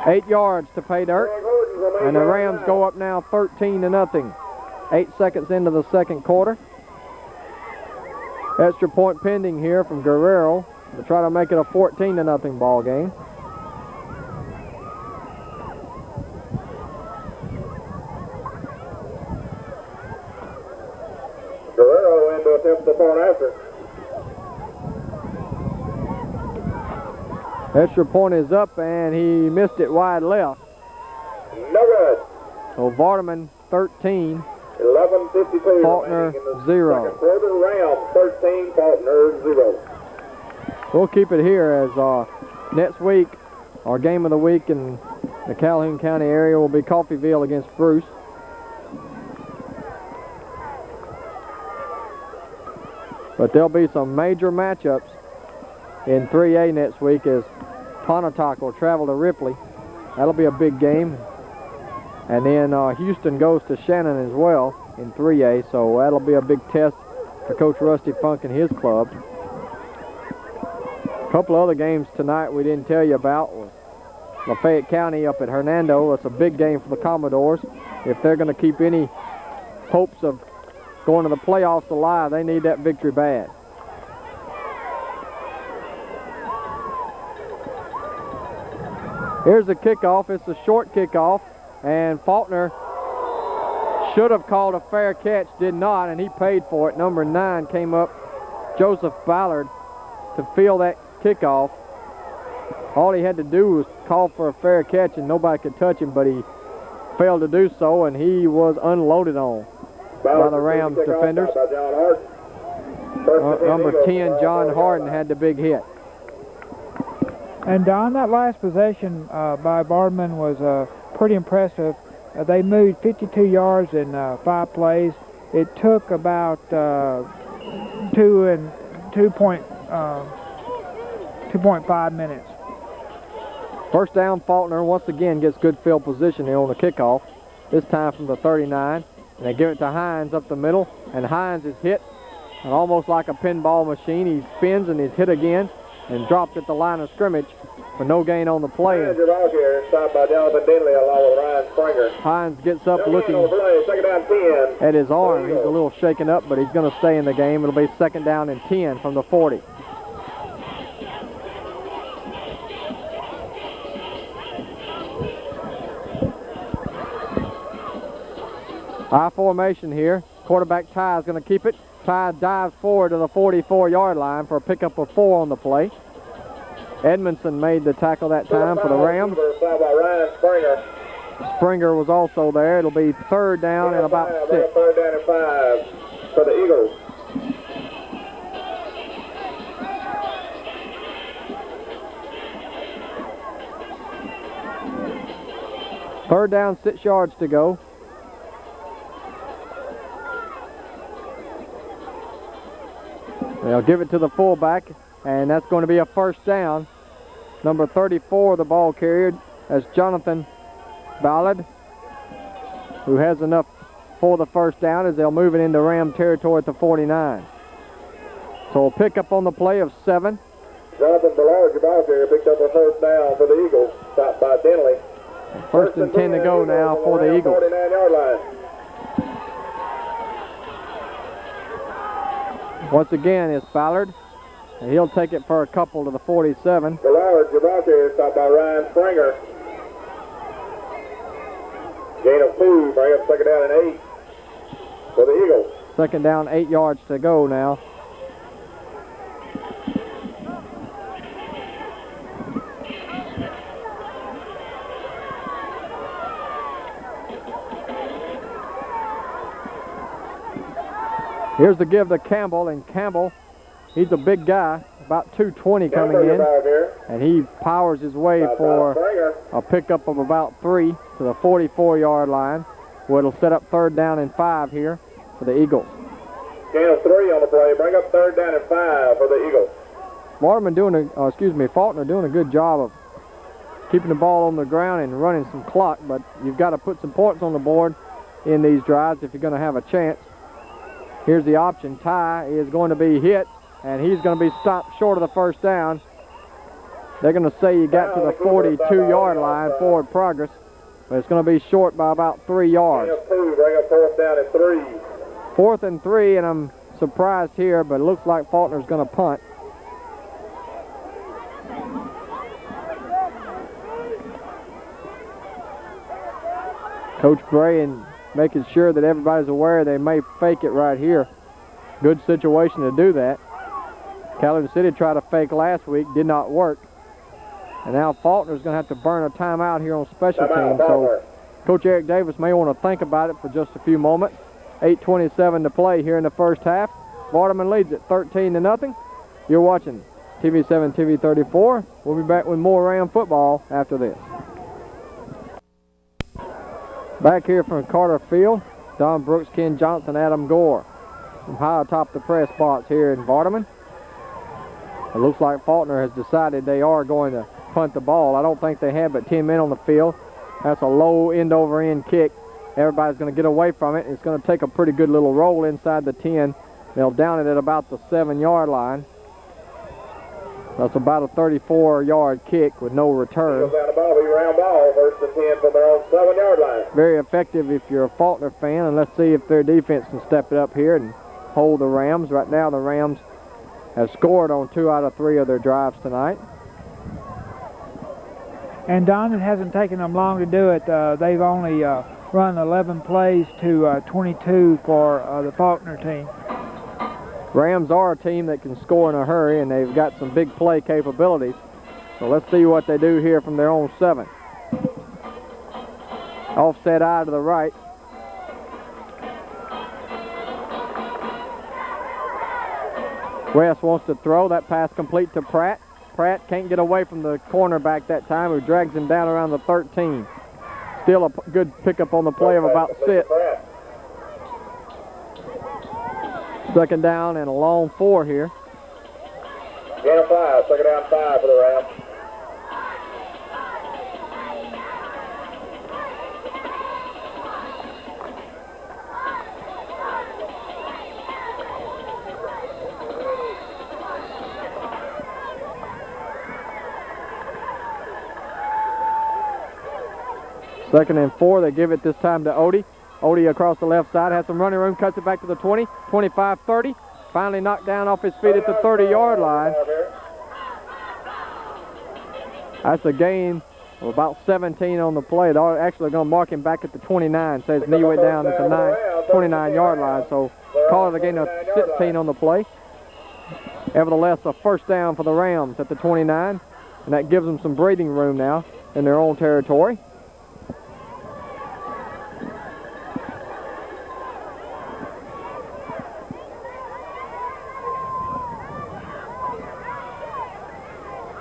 8 yards to pay dirt, and the Rams go up now 13-0. 8 seconds into the second quarter. Extra point pending here from Guerrero to try to make it a 14-0 ball game. Guerrero in to attempt the point after. Extra point is up, and he missed it wide left. No good. So Vardaman 13, 11:52. Faulkner 0. Quarter, Rams 13, Faulkner 0. We'll keep it here as next week, our game of the week in the Calhoun County area will be Coffeyville against Bruce. But there'll be some major matchups in 3A next week as Pontotoc will travel to Ripley. That'll be a big game. And then Houston goes to Shannon as well in 3A, so that'll be a big test for Coach Rusty Funk and his club. A couple other games tonight we didn't tell you about was Lafayette County up at Hernando. It's a big game for the Commodores. If they're going to keep any hopes of going to the playoffs alive, they need that victory bad. Here's the kickoff. It's a short kickoff, and Faulkner should have called a fair catch, did not, and he paid for it. Number 9 came up, Joseph Ballard, to field that kickoff. All he had to do was call for a fair catch, and nobody could touch him, but he failed to do so, and he was unloaded on by the Rams defenders. Number 10, John Harden, had the big hit. And Don, that last possession by Vardaman was pretty impressive. They moved 52 yards in 5 plays. It took about 2.5 minutes. First down, Faulkner once again gets good field position here on the kickoff. This time from the 39. and they give it to Hines up the middle, and Hines is hit, and almost like a pinball machine, he spins and he's hit again, and dropped at the line of scrimmage for no gain on the play. And stopped by Jonathan Denley along with Ryan Springer. Hines gets up looking Second down 10. at his arm. He's a little shaken up, but he's going to stay in the game. It'll be second down and 10 from the 40. High formation here. Quarterback Ty is going to keep it. Ty dives forward to the 44-yard line for a pickup of 4 on the play. Edmondson made the tackle that time for the Rams. Springer was also there. It'll be third down and about 6. Third down and 5 for the Eagles. Third down, 6 yards to go. They'll give it to the fullback, and that's going to be a first down. Number 34, the ball carrier, as Jonathan Ballard, who has enough for the first down as they'll move it into Ram territory at the 49. So a pickup on the play of 7. Jonathan Ballard, your ball carrier, picked up a first down for the Eagles, stopped by Denley. First and 10 to go now for the Eagles. 49-yard line. Once again, it's Ballard, and he'll take it for a couple to the 47. Ballard, your ball carrier, stopped by Ryan Springer. Gain of 2, bring up second down and 8 for the Eagles. Second down, 8 yards to go now. Here's the give to Campbell, and Campbell, he's a big guy, about 220 coming in, and he powers his way for a pickup of about 3 to the 44-yard line, where it'll set up third down and 5 here for the Eagles. Gain of 3 on the play, bring up third down and 5 for the Eagles. Falkner doing a good job of keeping the ball on the ground and running some clock, but you've got to put some points on the board in these drives if you're going to have a chance. Here's the option. Ty is going to be hit, and he's going to be stopped short of the first down. They're going to say you got to the 42-yard line, forward progress, but it's going to be short by about 3 yards. Bring up fourth down and 3. 4th and 3, and I'm surprised here, but it looks like Falkner's going to punt. Coach Bray and making sure that everybody's aware they may fake it right here. Good situation to do that. Calhoun City tried to fake last week, did not work. And now Faulkner's going to have to burn a timeout here on special teams. So Coach Eric Davis may want to think about it for just a few moments. 8:27 to play here in the first half. Vardaman leads it 13-0. You're watching TV7, TV 34. We'll be back with more Ram football after this. Back here from Carter Field, Don Brooks, Ken Johnson, Adam Gore from high atop the press box here in Vardaman. It looks like Falkner has decided they are going to punt the ball. I don't think they have but 10 men on the field. That's a low end-over-end kick. Everybody's going to get away from it. It's going to take a pretty good little roll inside the 10. They'll down it at about the 7-yard line. That's about a 34-yard kick with no return. Round ball, first and 10 from their own 7-yard line. Very effective if you're a Falkner fan, and let's see if their defense can step it up here and hold the Rams. Right now the Rams have scored on 2 out of 3 of their drives tonight. And Don, it hasn't taken them long to do it. They've only run 11 plays to 22 for the Falkner team. Rams are a team that can score in a hurry, and they've got some big play capabilities. So let's see what they do here from their own 7. Offset eye to the right. West wants to throw. That pass complete to Pratt. Pratt can't get away from the cornerback that time, who drags him down around the 13. Still a good pickup on the play of about 6. Second down and a long 4 here. Gain of 5, second down 5 for the Rams. 2nd and 4. They give it this time to Odie. Odie across the left side, has some running room, cuts it back to the 20, 25, 30. Finally knocked down off his feet at the 30-yard line. That's a gain of about 17 on the play. They're actually going to mark him back at the 29. Says knee way down at the 29-yard line. So call it a gain of 16 on the play. Nevertheless, a first down for the Rams at the 29. And that gives them some breathing room now in their own territory.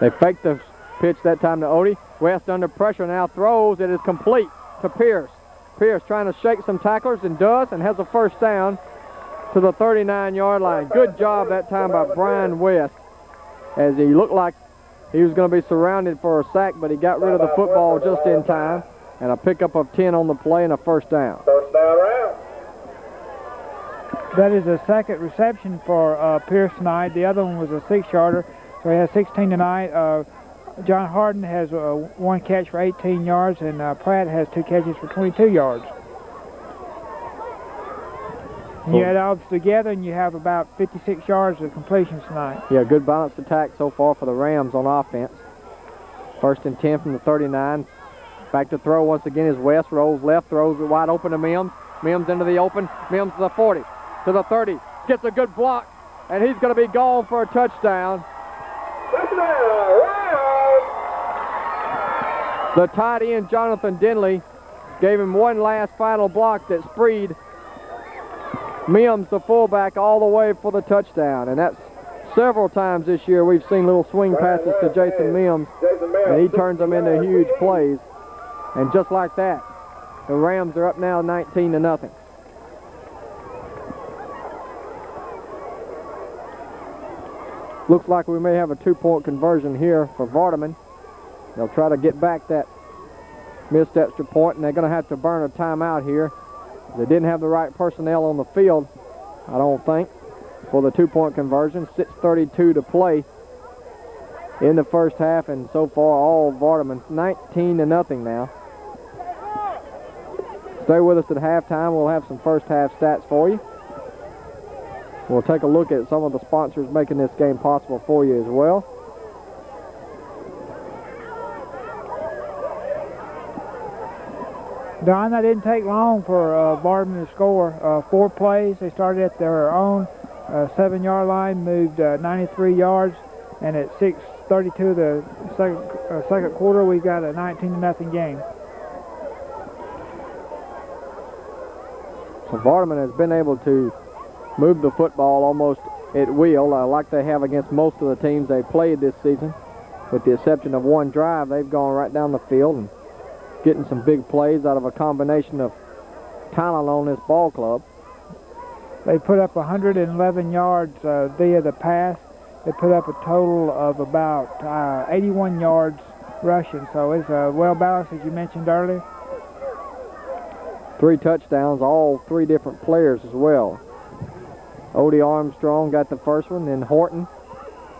They faked the pitch that time to Odie. West under pressure now throws. It is complete to Pierce. Pierce trying to shake some tacklers and does, and has a first down to the 39-yard line. Good job that time by Brian West, as he looked like he was going to be surrounded for a sack, but he got rid of the football just in time, and a pickup of 10 on the play and a first down. First down round. That is the second reception for Pierce tonight. The other one was a 6-yarder, so he has 16 tonight. John Harden has one catch for 18 yards, and Pratt has 2 catches for 22 yards. And you add all this together, and you have about 56 yards of completions tonight. Yeah, good balanced attack so far for the Rams on offense. 1st and 10 from the 39. Back to throw once again is West. Rolls left, throws it wide open to Mims. Mims into the open. Mims to the 40, to the 30. Gets a good block, and he's going to be gone for a touchdown. The tight end, Jonathan Denley, gave him one last final block that spreed Mims, the fullback, all the way for the touchdown. And that's several times this year we've seen little swing passes to Jason Mims, and he turns them into huge plays. And just like that, the Rams are up now 19-0. Looks like we may have a 2-point conversion here for Vardaman. They'll try to get back that missed extra point, and they're going to have to burn a timeout here. They didn't have the right personnel on the field, I don't think, for the 2-point conversion. 6:32 to play in the first half, and so far all Vardaman 19-0 now. Stay with us at halftime. We'll have some first half stats for you. We'll take a look at some of the sponsors making this game possible for you as well. Don, that didn't take long for Vardaman to score. 4 plays. They started at their own 7-yard line, moved 93 yards, and at 6:32 the second quarter, we got a 19-0 game. So Vardaman has been able to move the football almost at will, like they have against most of the teams they played this season. With the exception of one drive, they've gone right down the field and getting some big plays out of a combination of talent on this ball club. They put up 111 yards via the pass. They put up a total of about 81 yards rushing, so it's well balanced, as you mentioned earlier. 3 touchdowns, all 3 different players as well. Odie Armstrong got the first one, then Horton,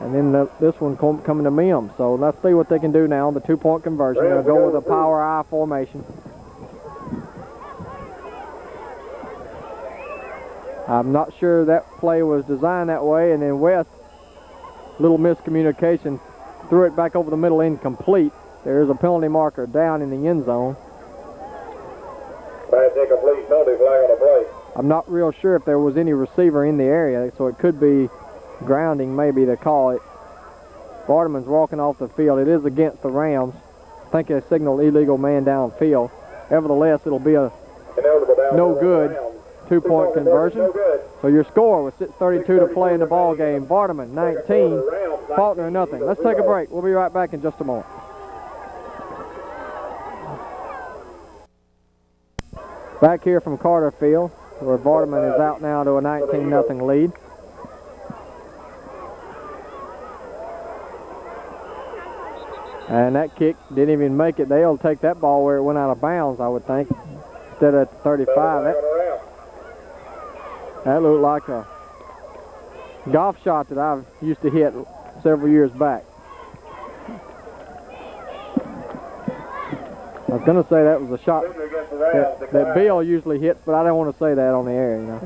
and then this one coming to Mims. So let's see what they can do now on the 2-point conversion. They'll go with a power I formation. I'm not sure that play was designed that way, and then West, little miscommunication, threw it back over the middle, incomplete. There is a penalty marker down in the end zone. Incomplete penalty flag on the play. I'm not real sure if there was any receiver in the area, so it could be grounding maybe to call it. Vardaman's walking off the field. It is against the Rams. I think they signaled illegal man downfield. Nevertheless, it'll be a no good 2-point conversion. So your score was 6:32 to play in the ball game. Vardaman 19, Falkner nothing. Let's take a break. We'll be right back in just a moment. Back here from Carter Field, where Vardaman is out now to a 19-0 lead. And that kick didn't even make it. They'll take that ball where it went out of bounds, I would think, instead of at the 35. That looked like a golf shot that I used to hit several years back. Gonna say that was a shot that Bill usually hits, but I don't want to say that on the air, you know.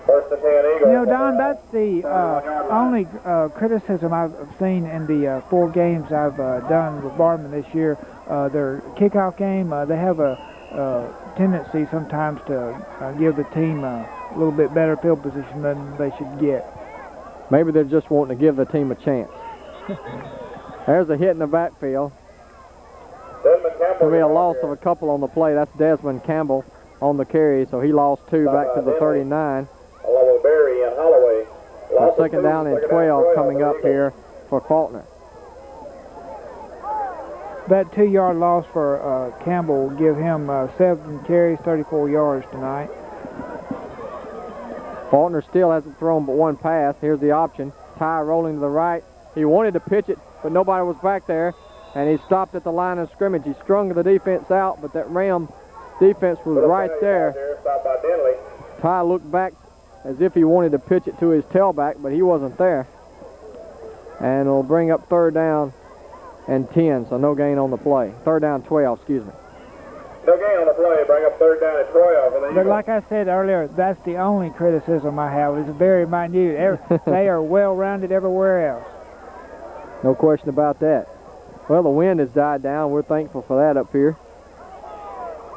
First and 10 Eagles. You know, Don, that's the only criticism I've seen in the 4 games I've done with Vardaman this year. Their kickoff game, they have a tendency sometimes to give the team a little bit better field position than they should get. Maybe they're just wanting to give the team a chance. There's a hit in the backfield. There'll be a loss of a couple on the play. That's Desmond Campbell on the carry, so he lost 2 back to the 39. Along with Berry and Holloway. So second down and 12 coming up here for Falkner. That 2-yard loss for Campbell will give him 7 carries, 34 yards tonight. Falkner still hasn't thrown but 1 pass. Here's the option. Ty rolling to the right. He wanted to pitch it, but nobody was back there. And he stopped at the line of scrimmage. He strung the defense out, but that Ram defense was right there. Ty looked back as if he wanted to pitch it to his tailback, but he wasn't there. And it'll bring up 3rd down and 10, so no gain on the play. 3rd down 12, excuse me. No gain on the play, bring up 3rd down and 12. But like I said earlier, that's the only criticism I have. It's very minute. They are well-rounded everywhere else. No question about that. Well, the wind has died down. We're thankful for that up here.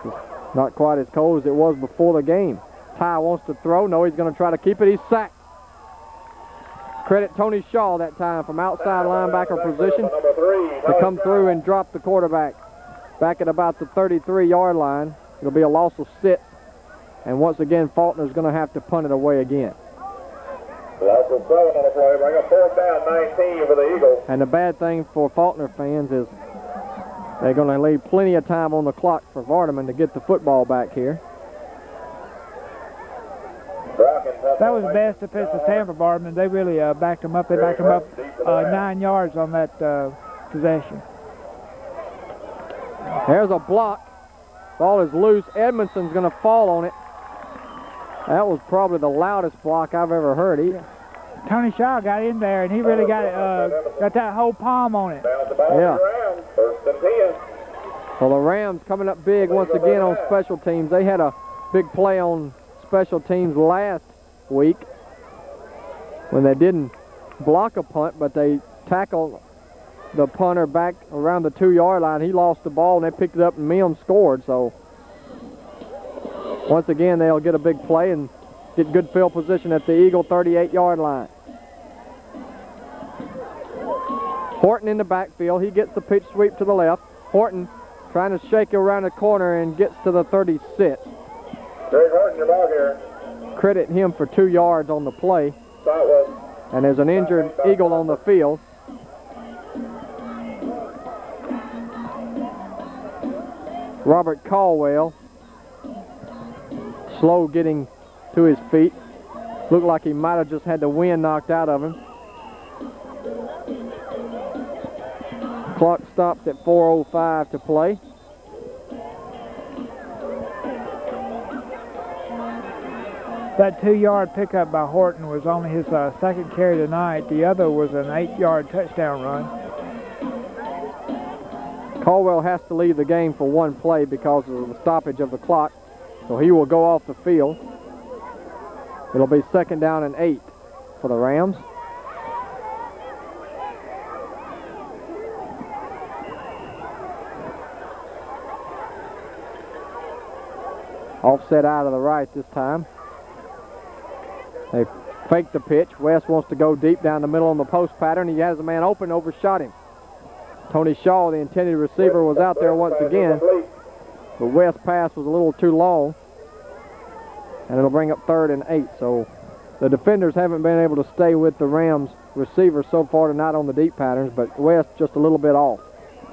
It's not quite as cold as it was before the game. Ty wants to throw. No, he's going to try to keep it. He's sacked. Credit Tony Shaw that time from outside linebacker position to come through and drop the quarterback back at about the 33-yard line. It'll be a loss of 6. And once again, Falkner's going to have to punt it away again. Loss of 7 on the play, bring up 4th down, 19 for the Eagles. And the bad thing for Falkner fans is they're going to leave plenty of time on the clock for Vardaman to get the football back here. That was the best defensive stand for Vardaman. They really backed them up. They backed them up 9 yards on that possession. There's a block. Ball is loose. Edmondson's going to fall on it. That was probably the loudest block I've ever heard. Tony Shaw got in there, and he really got that whole palm on it. Yeah. First and 10. Well, the Rams coming up big once again on special teams. They had a big play on special teams last week when they didn't block a punt, but they tackled the punter back around the 2-yard line. He lost the ball, and they picked it up, and Mims scored. So once again, they'll get a big play and get good field position at the Eagle 38-yard line. Horton in the backfield. He gets the pitch sweep to the left. Horton trying to shake around the corner and gets to the 36. Greg Horton, your ball here. Credit him for 2 yards on the play. And there's an injured Eagle on the field. Robert Caldwell, slow getting to his feet. Looked like he might have just had the wind knocked out of him. Clock stopped at 4:05 to play. That 2-yard pickup by Horton was only his 2nd carry tonight. The other was an 8-yard touchdown run. Caldwell has to leave the game for 1 play because of the stoppage of the clock, so he will go off the field. It'll be 2nd down and 8 for the Rams. Offset out of the right this time. They fake the pitch. West wants to go deep down the middle on the post pattern. He has a man open, overshot him. Tony Shaw, the intended receiver, was out there once again. The West pass was a little too long. And it'll bring up 3rd and 8. So the defenders haven't been able to stay with the Rams receiver so far tonight on the deep patterns, but West just a little bit off.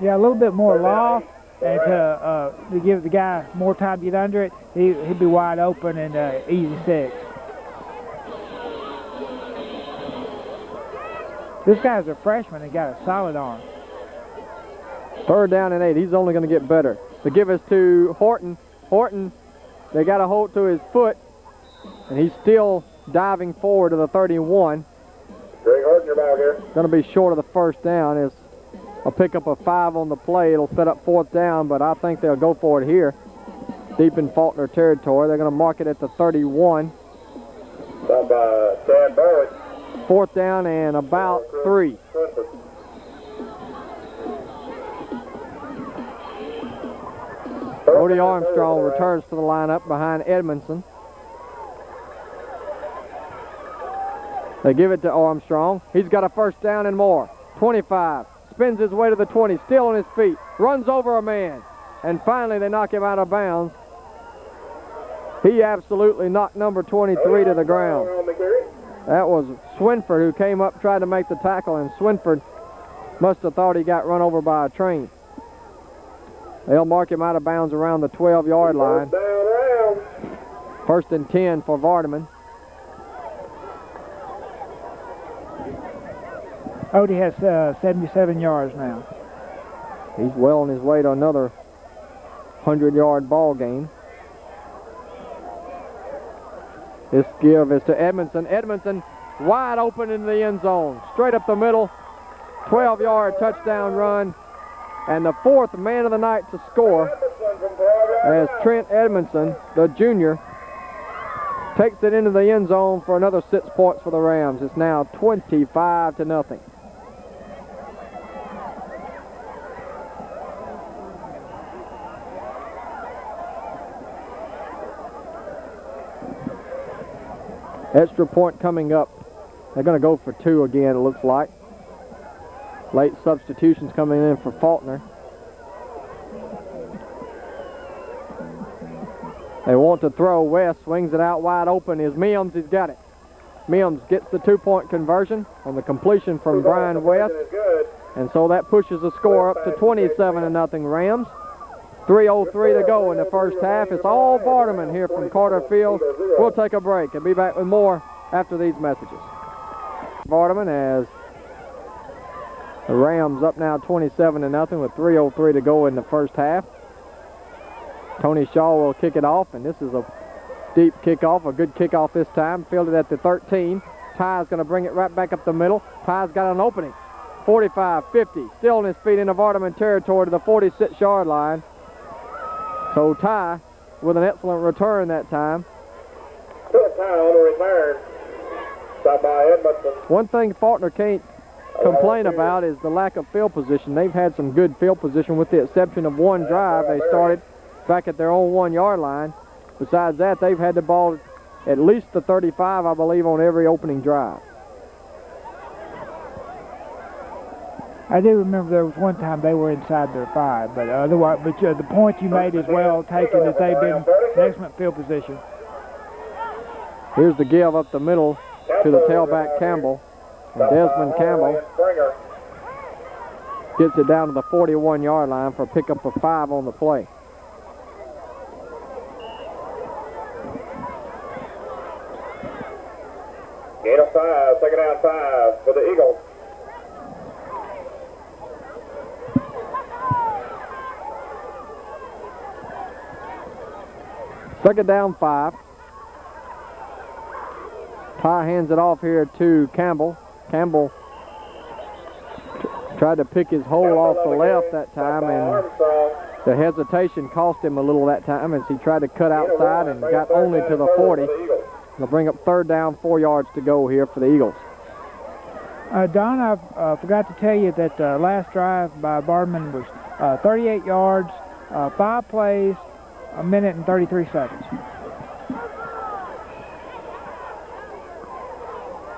Yeah, a little bit more loft, and to give the guy more time to get under it, he'd be wide open and easy 6. This guy's a freshman and got a solid arm. 3rd down and 8. He's only going to get better. The give is to Horton. Horton, they got a hold to his foot, and he's still diving forward to the 31. Greg Horton, your ball here. Going to be short of the 1st down as a pickup of 5 on the play. It'll set up 4th down, but I think they'll go for it here. Deep in Falkner territory. They're going to mark it at the 31. 4th down and about 3. Odie Armstrong returns to the lineup behind Edmondson. They give it to Armstrong. He's got a 1st down and more. 25. Spins his way to the 20. Still on his feet. Runs over a man. And finally they knock him out of bounds. He absolutely knocked number 23 to the ground. That was Swinford who came up, tried to make the tackle, and Swinford must have thought he got run over by a train. They'll mark him out of bounds around the 12-yard line. 1st and 10 for Vardaman. Odie has 77 yards now. He's well on his way to another 100-yard ball game. This give is to Edmondson. Edmondson wide open in the end zone. Straight up the middle. 12-yard touchdown run. And the 4th man of the night to score as Trent Edmondson, the junior, takes it into the end zone for another 6 points for the Rams. It's now 25-0. Extra point coming up. They're going to go for 2 again, it looks like. Late substitutions coming in for Falkner. They want to throw. West swings it out wide open. Is Mims. He's got it. Mims gets the 2-point conversion on the completion from Brian West. And so that pushes the score up to 27-0 Rams. 3:03 to go in the first half. It's all Vardaman here from Carter Field. We'll take a break and be back with more after these messages. Vardaman as the Rams up now 27-0 with 3:03 to go in the first half. Tony Shaw will kick it off, and this is a deep kickoff, a good kickoff this time. Fielded at the 13. Ty's going to bring it right back up the middle. Ty's got an opening. 45, 50, still on his feet into Vardaman territory to the 46-yard line. So Ty with an excellent return that time. Good time on the return. Stop by Edmondson. One thing Falkner can't complain about is the lack of field position. They've had some good field position with the exception of one drive. They started back at their own 1-yard line. Besides that, they've had the ball at least the 35, I believe, on every opening drive. I do remember there was one time they were inside their 5, but otherwise, the point you made is well taken that they've been in excellent field position. Here's the give up the middle to the tailback Campbell. And Desmond Campbell gets it down to the 41-yard line for a pickup of 5 on the play. Gain of 5, 2nd down 5 for the Eagles. Second down 5. Ty hands it off here to Campbell. Campbell tried to pick his hole off the left that time, and the hesitation cost him a little that time as he tried to cut outside and got only to the 40. They'll bring up 3rd down, 4 yards to go here for the Eagles. Don, I forgot to tell you that last drive by Vardaman was 38 yards, 5 plays, 1 minute and 33 seconds.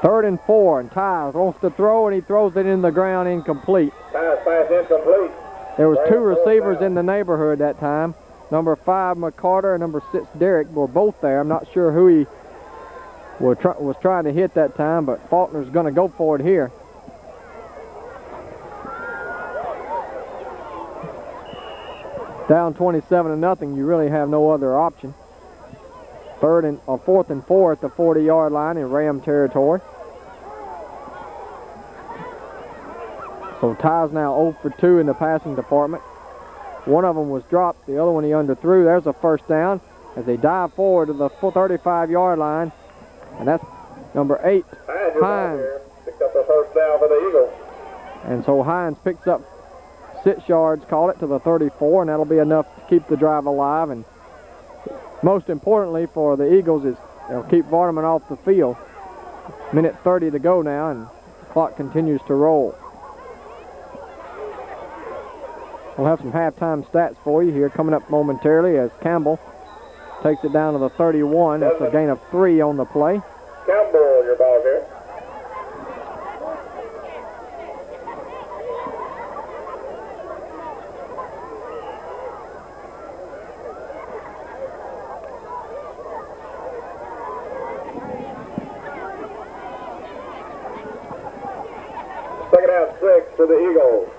3rd and 4, and Ty wants to throw, and he throws it in the ground incomplete. Ty's pass incomplete. There was 2 receivers in the neighborhood that time. Number 5, McCarter, and number 6, Derrick, were both there. I'm not sure who he was trying to hit that time, but Faulkner's going to go for it here. Down 27-0, you really have no other option. 4th and 4 at the 40-yard line in Ram territory. So Ty's now 0 for 2 in the passing department. One of them was dropped, the other one he underthrew. There's a 1st down as they dive forward to the 35-yard line. And that's number 8, Hines. Picked up the 1st down for the Eagles. And so Hines picks up 6 yards, call it, to the 34, and that'll be enough to keep the drive alive. And most importantly for the Eagles is they'll keep Vardaman off the field. Minute 30 to go now, and the clock continues to roll. We'll have some halftime stats for you here coming up momentarily as Campbell takes it down to the 31. That's a gain of 3 on the play. Campbell, your ball here. Second half 6 to the Eagles.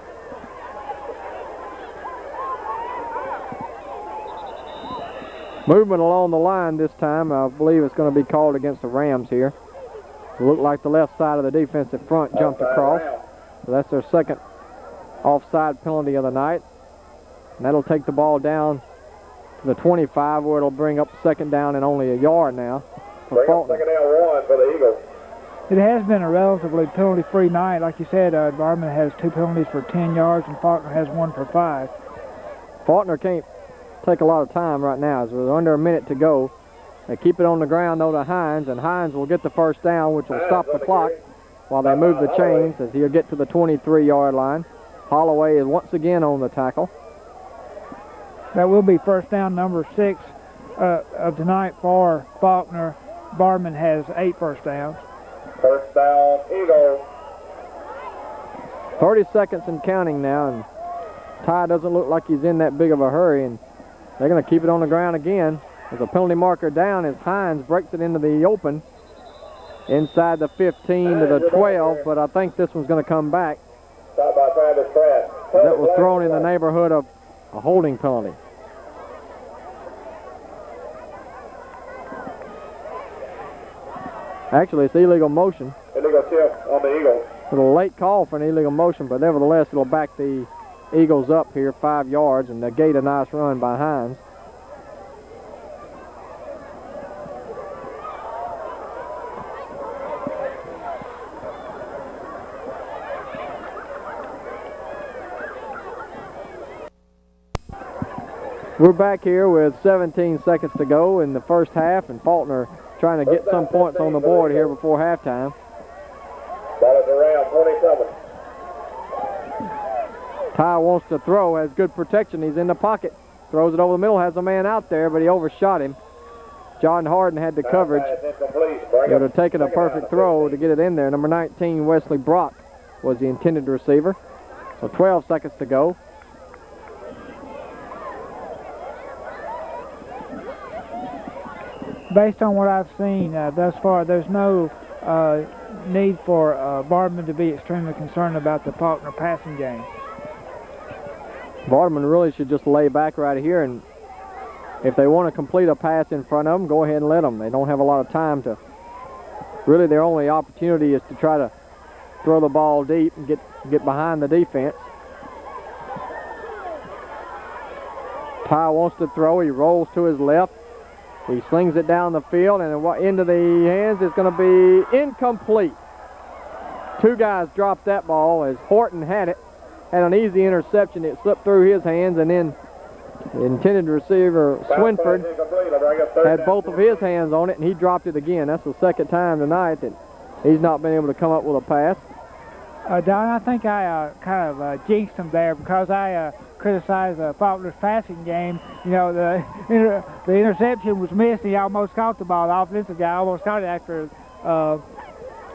Movement along the line this time. I believe it's going to be called against the Rams here. It looked like the left side of the defensive front jumped across. So that's their second offside penalty of the night. And that'll take the ball down to the 25, where it'll bring up second down and only a yard now for Falkner. Second down 1 for the Eagles. It has been a relatively penalty-free night. Like you said, Vardaman has 2 penalties for 10 yards, and Falkner has 1 for 5. Faulkner can't take a lot of time right now, as we're under a minute to go. They keep it on the ground, though, to Hines, and Hines will get the first down, which will stop the clock while they move the chains, as he'll get to the 23-yard line. Holloway is once again on the tackle. That will be first down number 6 of tonight for Falkner. Vardaman has 8 first downs. First down, Eagles. 30 seconds and counting now, and Ty doesn't look like he's in that big of a hurry, and they're going to keep it on the ground again. There's a penalty marker down as Hines breaks it into the open inside the 15 to the 12, but I think this one's going to come back. That was thrown in the neighborhood of a holding penalty. Actually, it's illegal motion. Illegal tip on the Eagles. It's a late call for an illegal motion, but nevertheless, it'll back the Eagles up here 5 yards and negate a nice run by Hines. We're back here with 17 seconds to go in the first half, and Falkner trying to get some points on the board here before halftime. Ball is around 27. Ty wants to throw, has good protection. He's in the pocket. Throws it over the middle, has a man out there, but he overshot him. John Harden had the coverage. He would have taken a perfect throw to get it in there. Number 19, Wesley Brock, was the intended receiver. So 12 seconds to go. Based on what I've seen thus far, there's no need for Vardaman to be extremely concerned about the Falkner passing game. Vardaman really should just lay back right here, and if they want to complete a pass in front of them, go ahead and let them. They don't have a lot of time to. Really, their only opportunity is to try to throw the ball deep and get behind the defense. Ty wants to throw. He rolls to his left. He slings it down the field, and into the hands is going to be incomplete. 2 guys dropped that ball as Horton had it. Had an easy interception. It slipped through his hands, and then the intended receiver, Swinford, had both of his hands on it, and he dropped it again. That's the second time tonight that he's not been able to come up with a pass. Don, I think I kind of jinxed him there because I criticized Falkner's passing game. You know, the interception was missed. He almost caught the ball. The offensive guy almost caught it after the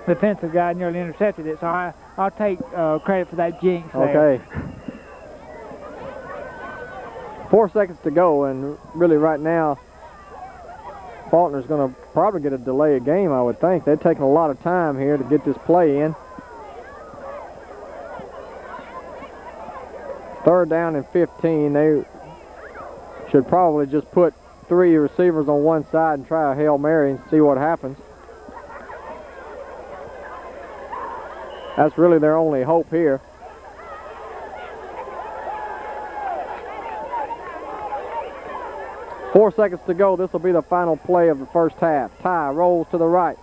defensive guy nearly intercepted it. So I'll take credit for that jinx there. Okay. 4 seconds to go, and really right now, Falkner's going to probably get a delay of game, I would think. They're taking a lot of time here to get this play in. 3rd down and 15. They should probably just put 3 receivers on one side and try a Hail Mary and see what happens. That's really their only hope here. Four seconds to go. This will be the final play of the first half. Ty rolls to the right.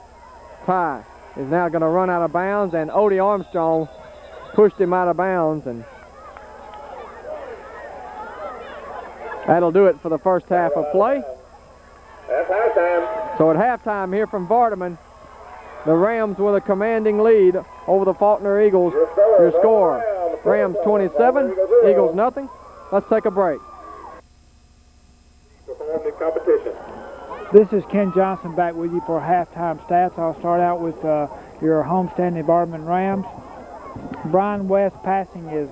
Ty is now going to run out of bounds, and Odie Armstrong pushed him out of bounds, and That'll do it for the first half of play. That's halftime. So at halftime here from Vardaman, the Rams with a commanding lead over the Falkner Eagles. Your score, Rams 27, Eagles nothing. Let's take a break. Perform the competition. This is Ken Johnson back with you for halftime stats. I'll start out with your homestanding Vardaman Rams. Brian West passing is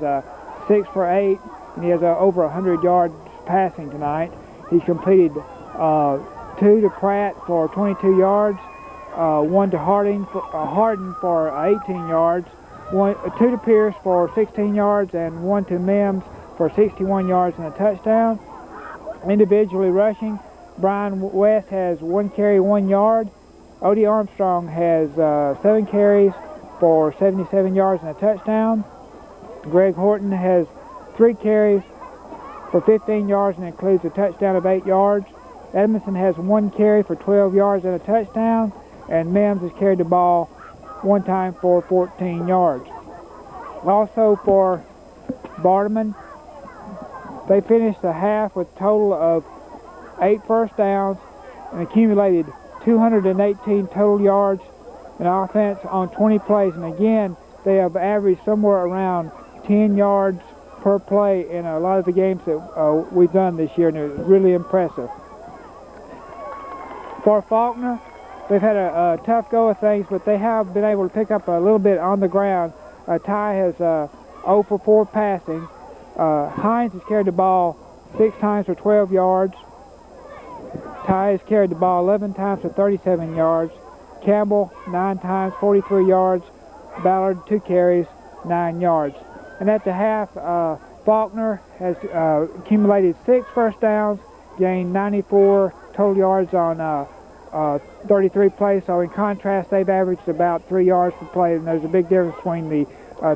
6 for 8, and he has over 100 yards passing tonight. He's completed 2 to Pratt for 22 yards, 1 to Harden for 18 yards, 2 to Pierce for 16 yards, and 1 to Mims for 61 yards and a touchdown. Individually rushing, Brian West has 1 carry, 1 yard. Odie Armstrong has 7 carries for 77 yards and a touchdown. Greg Horton has 3 carries for 15 yards and includes a touchdown of 8 yards. Edmondson has 1 carry for 12 yards and a touchdown. And Mims has carried the ball 1 time for 14 yards. Also for Vardaman, they finished the half with a total of 8 first downs and accumulated 218 total yards in offense on 20 plays. And again, they have averaged somewhere around 10 yards per play in a lot of the games that we've done this year, and it's really impressive. For Falkner, they've had a tough go of things, but they have been able to pick up a little bit on the ground. Ty has 0 for 4 passing. Hines has carried the ball 6 times for 12 yards. Ty has carried the ball 11 times for 37 yards. Campbell 9 times, 43 yards. Ballard 2 carries, 9 yards. And at the half, Falkner has accumulated 6 first downs, gained 94 total yards on 33 plays. So in contrast, they've averaged about 3 yards per play, and there's a big difference between the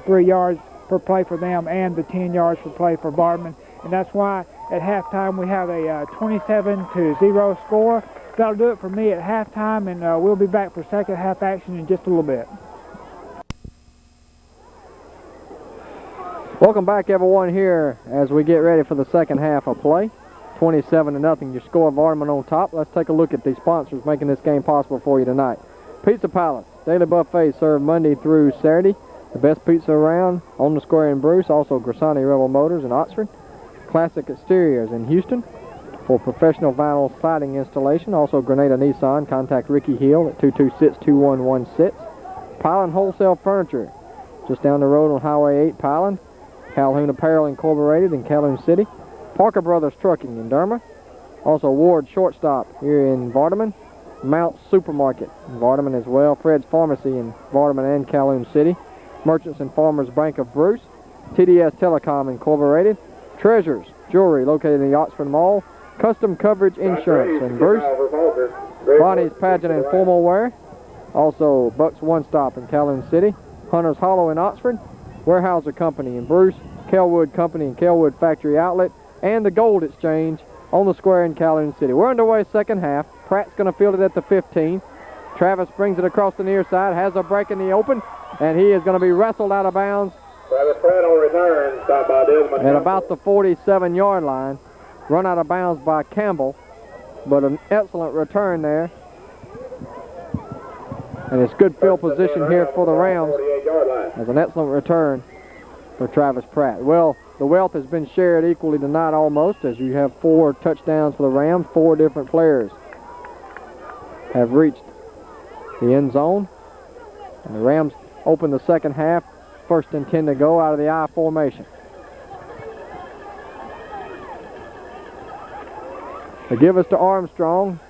3 yards per play for them and the 10 yards per play for Vardaman. And that's why at halftime we have a 27-0 score. That'll do it for me at halftime, and we'll be back for second half action in just a little bit. Welcome back, everyone, here as we get ready for the second half of play. 27-0, your score, Vardaman on top. Let's take a look at the sponsors making this game possible for you tonight. Pizza Palace, daily buffet served Monday through Saturday. The best pizza around on the square in Bruce. Also Grisani Rebel Motors in Oxford. Classic Exteriors in Houston for professional vinyl siding installation. Also Grenada Nissan. Contact Ricky Hill at 226-2116. Pyland Wholesale Furniture, just down the road on Highway 8, Pyland. Calhoun Apparel Incorporated in Calhoun City. Parker Brothers Trucking in Derma. Also Ward Shortstop here in Vardaman. Mount Supermarket in Vardaman as well. Fred's Pharmacy in Vardaman and Calhoun City. Merchants and Farmers Bank of Bruce. TDS Telecom Incorporated. Treasures Jewelry located in the Oxford Mall. Custom Coverage Insurance in Bruce. Bonnie's Pageant and Formal Wear. Also Bucks One Stop in Calhoun City. Hunter's Hollow in Oxford. Warehouser Company in Bruce. Kelwood Company and Kelwood Factory Outlet. And the Gold Exchange on the square in Calhoun City. We're underway second half. Pratt's going to field it at the 15. Travis brings it across the near side, has a break in the open, and he is going to be wrestled out of bounds Travis Pratt on return, stopped by Desmond at about the 47-yard line. Run out of bounds by Campbell, but an excellent return there. And it's good field position here for the Rams as an excellent return for Travis Pratt. Well, the wealth has been shared equally tonight almost, as you have 4 touchdowns for the Rams. 4 different players have reached the end zone. And the Rams open the second half, 1st and 10 to go out of the I formation. They give us to Armstrong,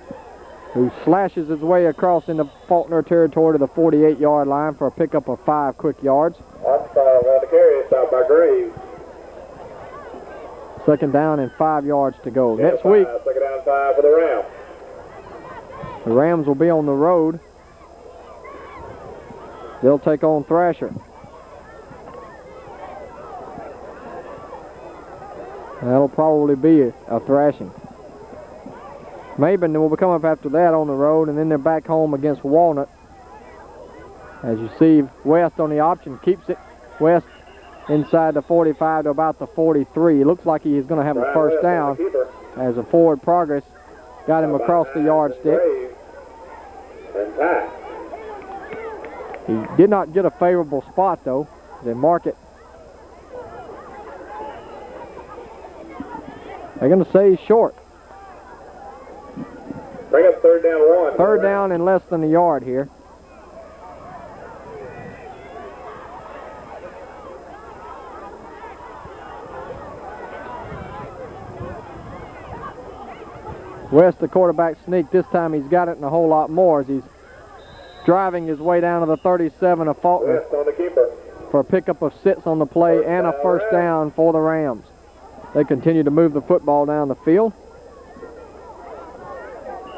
who slashes his way across into Falkner territory to the 48-yard line for a pickup of 5 quick yards. Armstrong on the carry, stopped by Graves. Second down and 5 yards to go. Next week, Second down 5 for the Rams. the Rams will be on the road. They'll take on Thrasher. That'll probably be a thrashing. Maben will come up after that on the road, and then they're back home against Walnut. As you see, West on the option keeps it. West inside the 45 to about the 43. It looks like he is going to have a first down. as a forward progress got him across the yardstick. And tie. He did not get a favorable spot though. They mark it. They're going to say he's short. Bring up 3rd down 1. Third down and less than a yard here. West, the quarterback sneak. This time he's got it and a whole lot more as he's driving his way down to the 37 of Falkner West on the keeper. for a pickup of 6 on the play and a first down for the Rams. They continue to move the football down the field.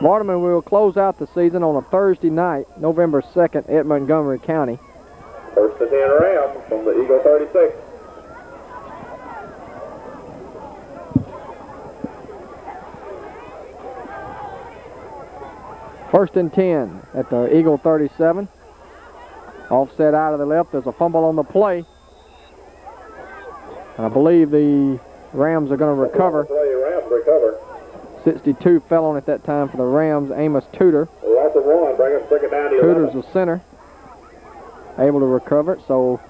Vardaman will close out the season on a Thursday night, November 2nd at Montgomery County. 1st and 10 Rams from the Eagle 36. First and 10 at the Eagle 37. Offset out of the left. There's a fumble on the play. And I believe the Rams are going to recover. Rams recover. 62 fell on it that time for the Rams. Amos Tudor. Loss of 1. Bring up 2nd down to 11. Tudor's the center. Able to recover it, so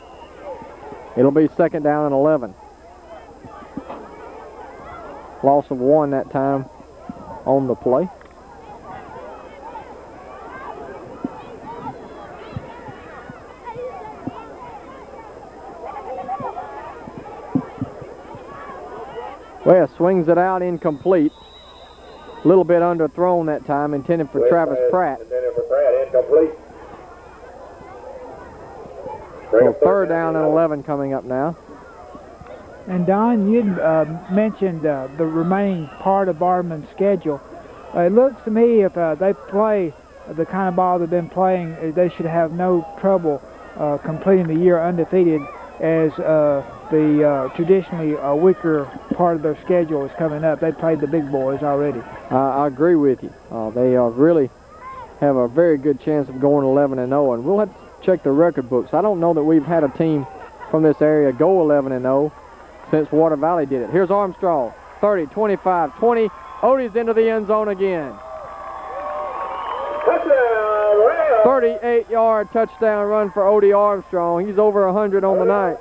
it'll be 2nd down and 11. Loss of 1 that time on the play. West swings it out, incomplete. A little bit underthrown that time, intended for Travis Pratt. Intended for Pratt, incomplete. So 3rd down and 11 coming up now. And Don, you'd mentioned the remaining part of Vardaman's schedule. It looks to me if they play the kind of ball they've been playing, they should have no trouble completing the year undefeated, as the traditionally weaker part of their schedule is coming up. They played the big boys already. I agree with you. They really have a very good chance of going 11-0, and we'll have to check the record books. I don't know that we've had a team from this area go 11-0 since Water Valley did it. Here's Armstrong, 30, 25, 20. Odie's into the end zone again. Touchdown, Rams. 38-yard touchdown run for Odie Armstrong. He's over 100 on the night.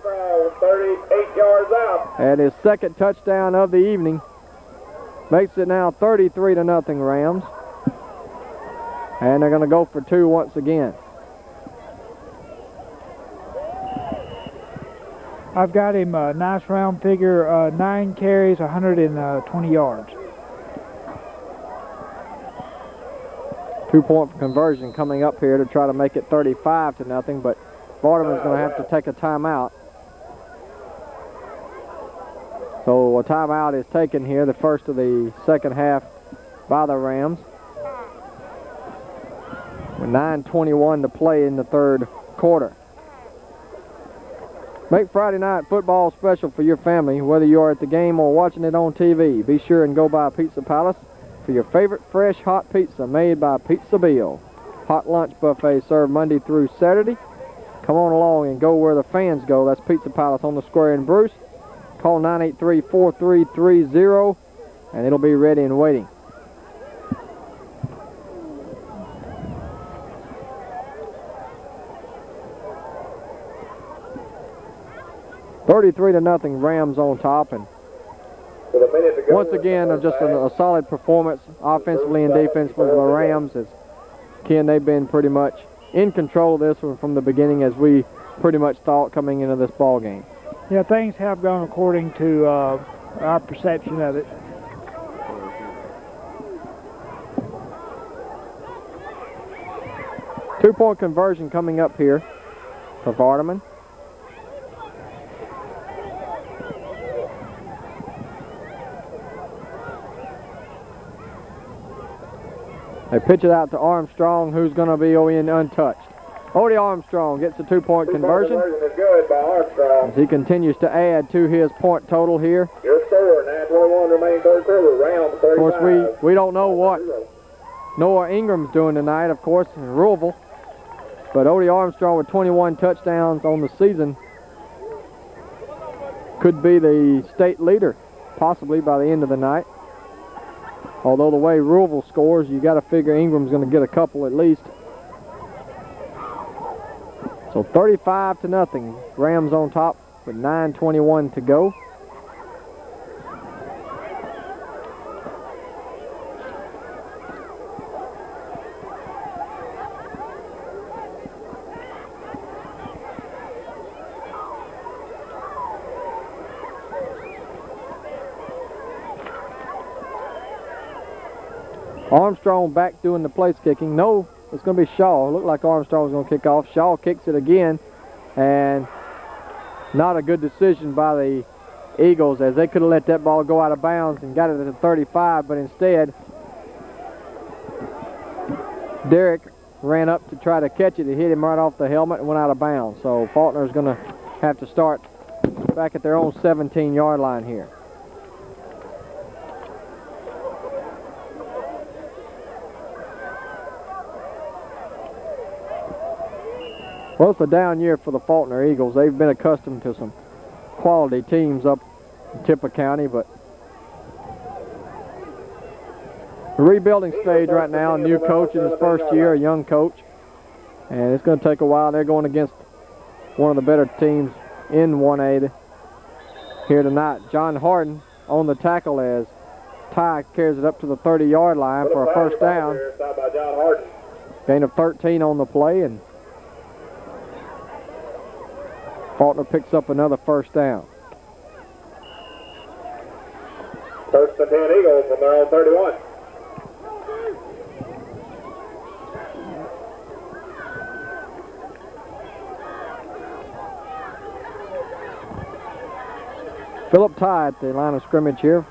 38 yards out. And his 2nd touchdown of the evening makes it now 33-0 Rams. And they're going to go for 2 once again. I've got him a nice round figure, 9 carries, 120 yards. 2-point conversion coming up here to try to make it 35-0, but Vardaman's going to have to take a timeout. So a timeout is taken here, the first of the second half by the Rams. With 9:21 to play in the 3rd quarter. Make Friday night football special for your family, whether you are at the game or watching it on TV. Be sure and go by Pizza Palace for your favorite fresh hot pizza made by Pizza Bill. Hot lunch buffet served Monday through Saturday. Come on along and go where the fans go. That's Pizza Palace on the square in Bruce. Call 983-4330 and it'll be ready and waiting. $33-0 Rams on top, and once again just a solid performance offensively and defensively for the Rams. As Ken, they've been pretty much in control of this one from the beginning, as we pretty much thought coming into this ball game. Yeah, things have gone according to our perception of it. Two-point conversion coming up here for Vardaman. They pitch it out to Armstrong, who's going to be untouched. Odie Armstrong gets a two-point conversion. Is good by Armstrong. As he continues to add to his point total here. Your score, 9:21 remaining 3rd quarter, Rams 35. Of course, we don't know what Noah Ingram's doing tonight, of course, in Louisville. But Odie Armstrong with 21 touchdowns on the season could be the state leader, possibly by the end of the night. Although the way Louisville scores, you got to figure Ingram's going to get a couple at least. So 35-0. Rams on top with 9:21 to go. Armstrong back doing the place kicking. No, it's going to be Shaw. It looked like Armstrong was going to kick off. Shaw kicks it again, and not a good decision by the Eagles, as they could have let that ball go out of bounds and got it at the 35, but instead Derrick ran up to try to catch it. It hit him right off the helmet and went out of bounds. So Falkner's going to have to start back at their own 17-yard line here. Well, it's a down year for the Falkner Eagles. They've been accustomed to some quality teams up in Tippah County, but rebuilding stage right now. A new coach in his first year, a young coach, and it's going to take a while. They're going against one of the better teams in 1A here tonight. John Harden on the tackle as Ty carries it up to the 30-yard line for a first down. Gain of 13 on the play, and Falkner picks up another first down. First and 10 Eagles from their own 31. Phillip Ty at the line of scrimmage here.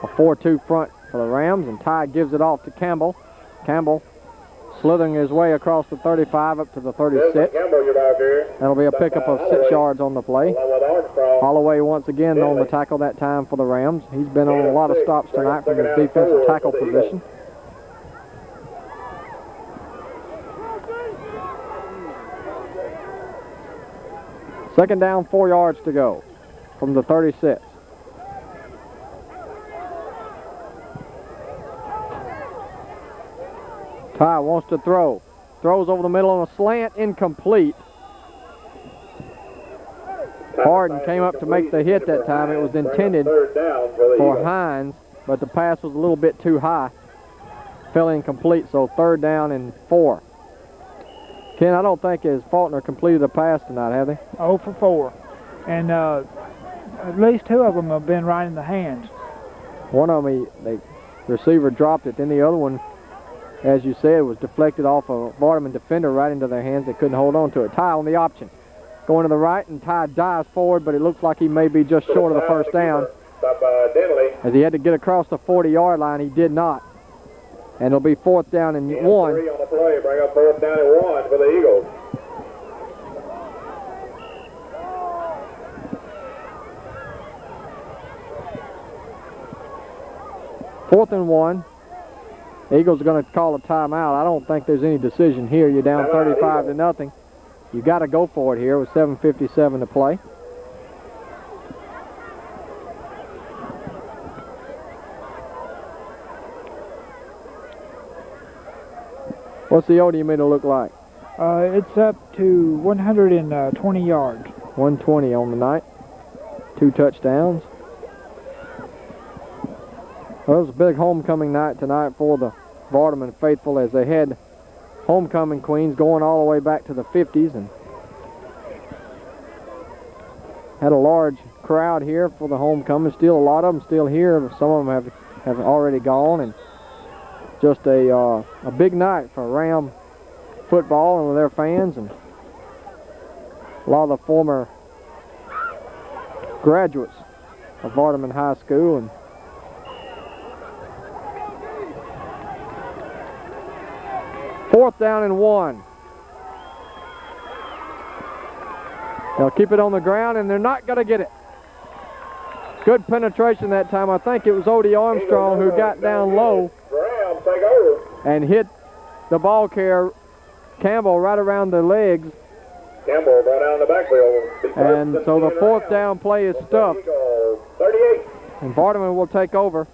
A 4-2 front for the Rams, and Ty gives it off to Campbell. Campbell slithering his way across the 35 up to the 36. That'll be a pickup of 6 yards on the play. Holloway once again on the tackle that time for the Rams. He's been on a lot of stops tonight from his defensive tackle position. Second down, 4 yards to go from the 36. Ty wants to throw. Throws over the middle on a slant, incomplete. Harden came up to make the hit that time. It was intended for Hines, but the pass was a little bit too high. Fell incomplete, so 3rd down and 4. Ken, I don't think his Falkner completed a pass tonight, have they? 0 for 4. And at least 2 of them have been right in the hands. One of them, the receiver dropped it. Then the other one, as you said, was deflected off a Vardaman defender right into their hands. They couldn't hold on to it. Ty on the option. Going to the right, and Ty dives forward, but it looks like he may be just short of the first down. As he had to get across the 40-yard line, he did not. And it'll be 4th down and 1. 3 on the play, bring up 4th down and 1 for the Eagles. Fourth and 1. Eagles are going to call a timeout. I don't think there's any decision here. You're down 35-0. You got to go for it here with 7:57 to play. What's the odometer look like? It's up to 120 yards. 120 on the night. 2 touchdowns. Well, it was a big homecoming night tonight for the Vardaman faithful, as they had homecoming queens going all the way back to the 50s, and had a large crowd here for the homecoming. Still a lot of them still here. Some of them have already gone, and just a big night for Ram football and with their fans, and a lot of the former graduates of Vardaman High School. And fourth down and 1. They'll keep it on the ground, and they're not going to get it. Good penetration that time. I think it was Odie Armstrong who got down low and hit the ball carrier, Campbell, right around the legs. Campbell brought down the backfield. And so the 4th down play is stuffed. 38. And Vardaman will take over.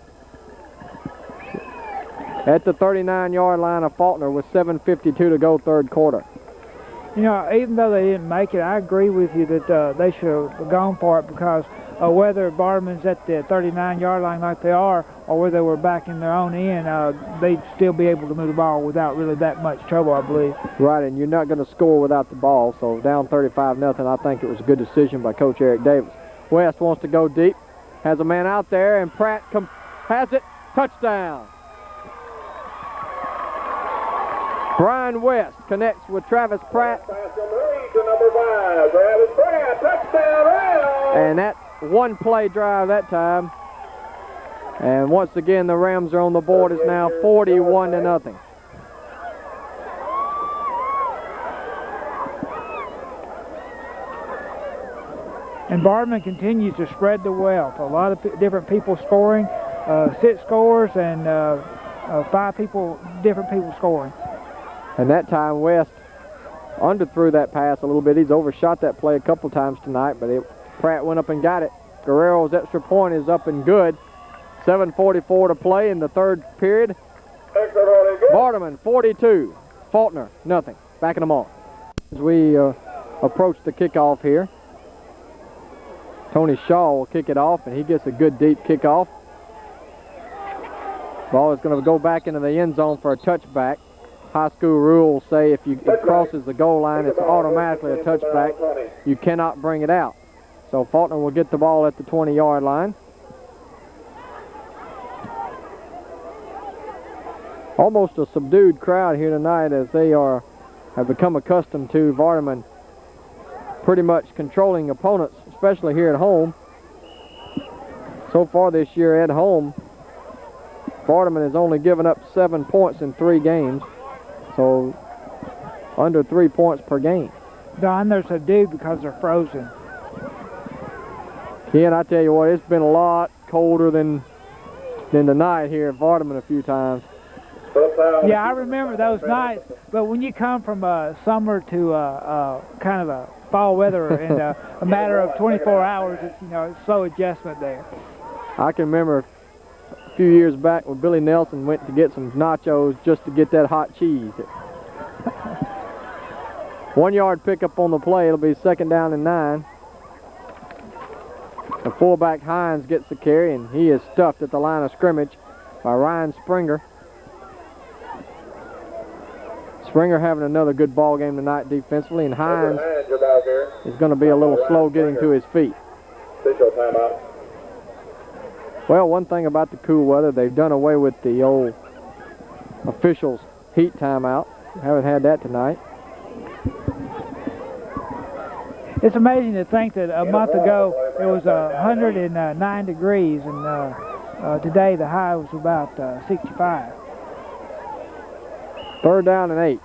at the 39-yard line of Falkner with 7:52 to go, third quarter. You know, even though they didn't make it, I agree with you that they should have gone for it, because whether Vardaman's at the 39-yard line like they are, or whether we're back in their own end, they'd still be able to move the ball without really that much trouble, I believe. Right, and you're not going to score without the ball, so down 35-0, I think it was a good decision by Coach Eric Davis. West wants to go deep, has a man out there, and Pratt has it, touchdown. Brian West connects with Travis Pratt. And that one-play drive that time. And once again, the Rams are on the board. It's now 41-0. And Vardaman continues to spread the wealth. A lot of different people scoring, 6 scores and 5 different people scoring. And that time West underthrew that pass a little bit. He's overshot that play a couple times tonight, but Pratt went up and got it. Guerrero's extra point is up and good. 7:44 to play in the third period. Vardaman 42, Falkner nothing. Backing them off. As we approach the kickoff here, Tony Shaw will kick it off, and he gets a good deep kickoff. Ball is going to go back into the end zone for a touchback. High school rules say if it crosses the goal line, it's automatically a touchback. You cannot bring it out. So Falkner will get the ball at the 20-yard line. Almost a subdued crowd here tonight, as they have become accustomed to Vardaman pretty much controlling opponents, especially here at home. So far this year at home, Vardaman has only given up 7 points in 3 games. So under 3 points per game. Don, they're subdued because they're frozen. Ken, I tell you what, it's been a lot colder than tonight here at Vardaman a few times. Yeah, I remember those nights. But when you come from summer to kind of a fall weather in a matter of 24 hours, it's slow adjustment there. I can remember a few years back when Billy Nelson went to get some nachos just to get that hot cheese. 1 yard pickup on the play. It'll be 2nd down and 9. The fullback Hines gets the carry, and he is stuffed at the line of scrimmage by Ryan Springer. Springer having another good ball game tonight defensively, and Hines is going to be a little slow getting to his feet. Well, one thing about the cool weather, they've done away with the old officials' heat timeout. Haven't had that tonight. It's amazing to think that a month ago it was 109 degrees, and today the high was about 65. 3rd down and 8.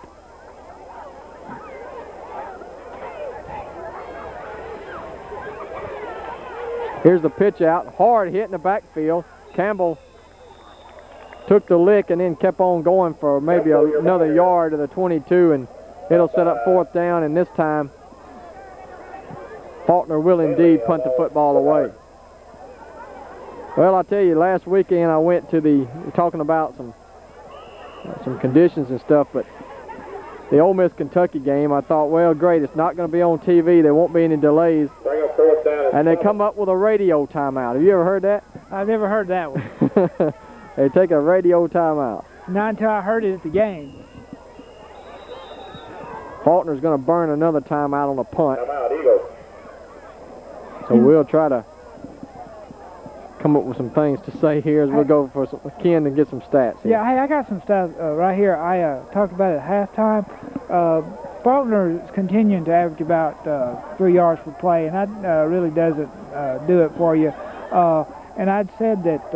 Here's the pitch out. Hard hit in the backfield. Campbell took the lick and then kept on going for maybe another yard to the 22, and it'll set up 4th down, and this time Falkner will indeed punt the football away. Well, I tell you, last weekend I went to talking about some conditions and stuff, but the Ole Miss Kentucky game, I thought, well, great, it's not going to be on TV, there won't be any delays, and they come up with a radio timeout. Have you ever heard that? I've never heard that one. They take a radio timeout. Not until I heard it at the game. Faulkner's going to burn another timeout on a punt. So we'll try to come up with some things to say here as we'll go for Ken and get some stats here. Yeah, hey, I got some stuff right here. I talked about it at halftime. Falkner is continuing to average about 3 yards per play, and that really doesn't do it for you. And I'd said that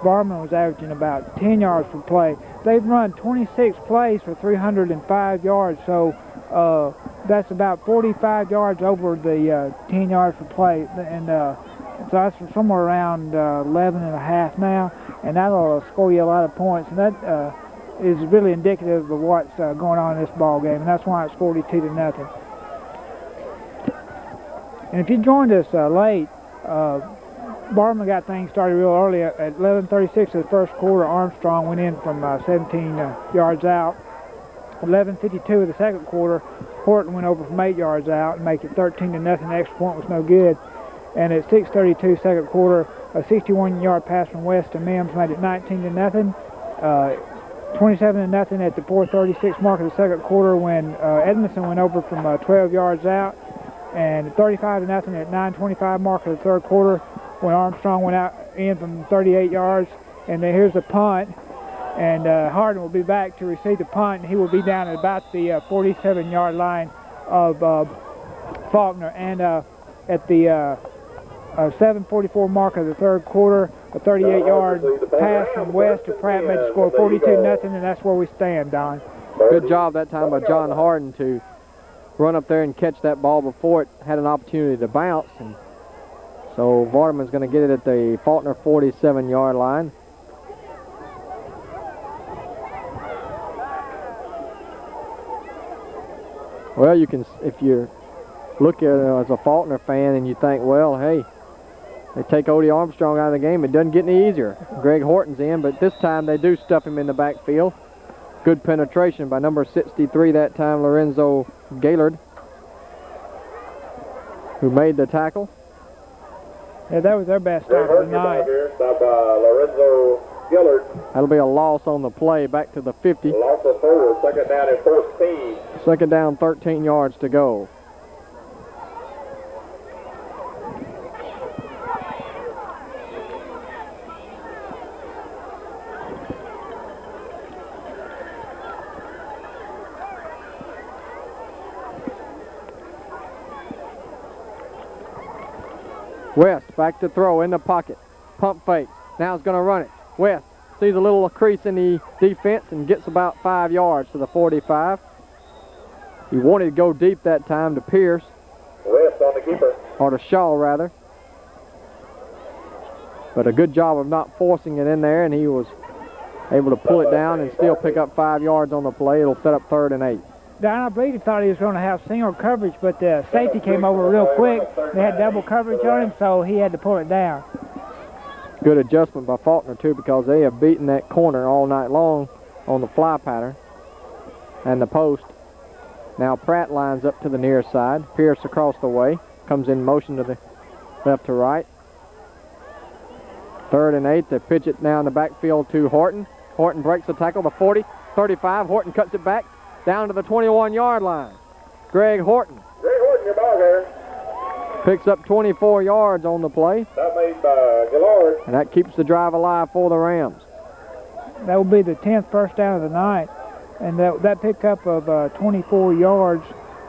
Vardaman was averaging about 10 yards per play. They've run 26 plays for 305 yards, so that's about 45 yards over the 10 yards per play, and so that's somewhere around 11 and a half now, and that'll score you a lot of points, and that is really indicative of what's going on in this ball game, and that's why it's 42-0. And if you joined us late, Vardaman got things started real early. At 11:36 of the first quarter, Armstrong went in from 17 yards out. 11:52 of the second quarter, Horton went over from 8 yards out and make it 13-0. The extra point was no good. And at 6:32 second quarter, a 61-yard pass from West to Mims made it 19-0. 27-0 at the 4:36 mark of the second quarter when Edmondson went over from 12 yards out. And 35-0 at 9:25 mark of the third quarter when Armstrong went out in from 38 yards. And then here's the punt. And Harden will be back to receive the punt, and he will be down at about the 47-yard line of Falkner. And at the 7:44 mark of the third quarter, a 38-yard pass from West to Pratt made the score 42-0, and that's where we stand, Don. Good job that time by John Harden to run up there and catch that ball before it had an opportunity to bounce. And so Vardaman's going to get it at the Falkner 47-yard line. Well, you can, if you look at it as a Falkner fan and you think, well, hey, they take Odie Armstrong out of the game, it doesn't get any easier. Greg Horton's in, but this time they do stuff him in the backfield. Good penetration by number 63 that time, Lorenzo Gaylord, who made the tackle. Yeah, that was their best start of the night. Lorenzo Gaylord. That'll be a loss on the play, back to the 50. Loss of 4, second down at 14. Second down, 13 yards to go. West back to throw in the pocket. Pump fake. Now he's going to run it. West sees a little crease in the defense and gets about 5 yards to the 45. He wanted to go deep that time to Pierce. West on the keeper. Or to Shaw, rather. But a good job of not forcing it in there, and he was able to pull it down and still pick up 5 yards on the play. It'll set up 3rd and 8. Don, I believe he thought he was going to have single coverage, but the safety came over real quick. They had double coverage on him, so he had to pull it down. Good adjustment by Falkner, too, because they have beaten that corner all night long on the fly pattern and the post. Now Pratt lines up to the near side. Pierce across the way. Comes in motion to the left to right. 3rd and 8. They pitch it now in the backfield to Horton. Horton breaks the tackle, the 40, 35. Horton cuts it back down to the 21-yard line. Greg Horton. Greg Horton, your ball there. Picks up 24 yards on the play. That made by Gaylord. And that keeps the drive alive for the Rams. That will be the 10th first down of the night. And that pickup of 24 yards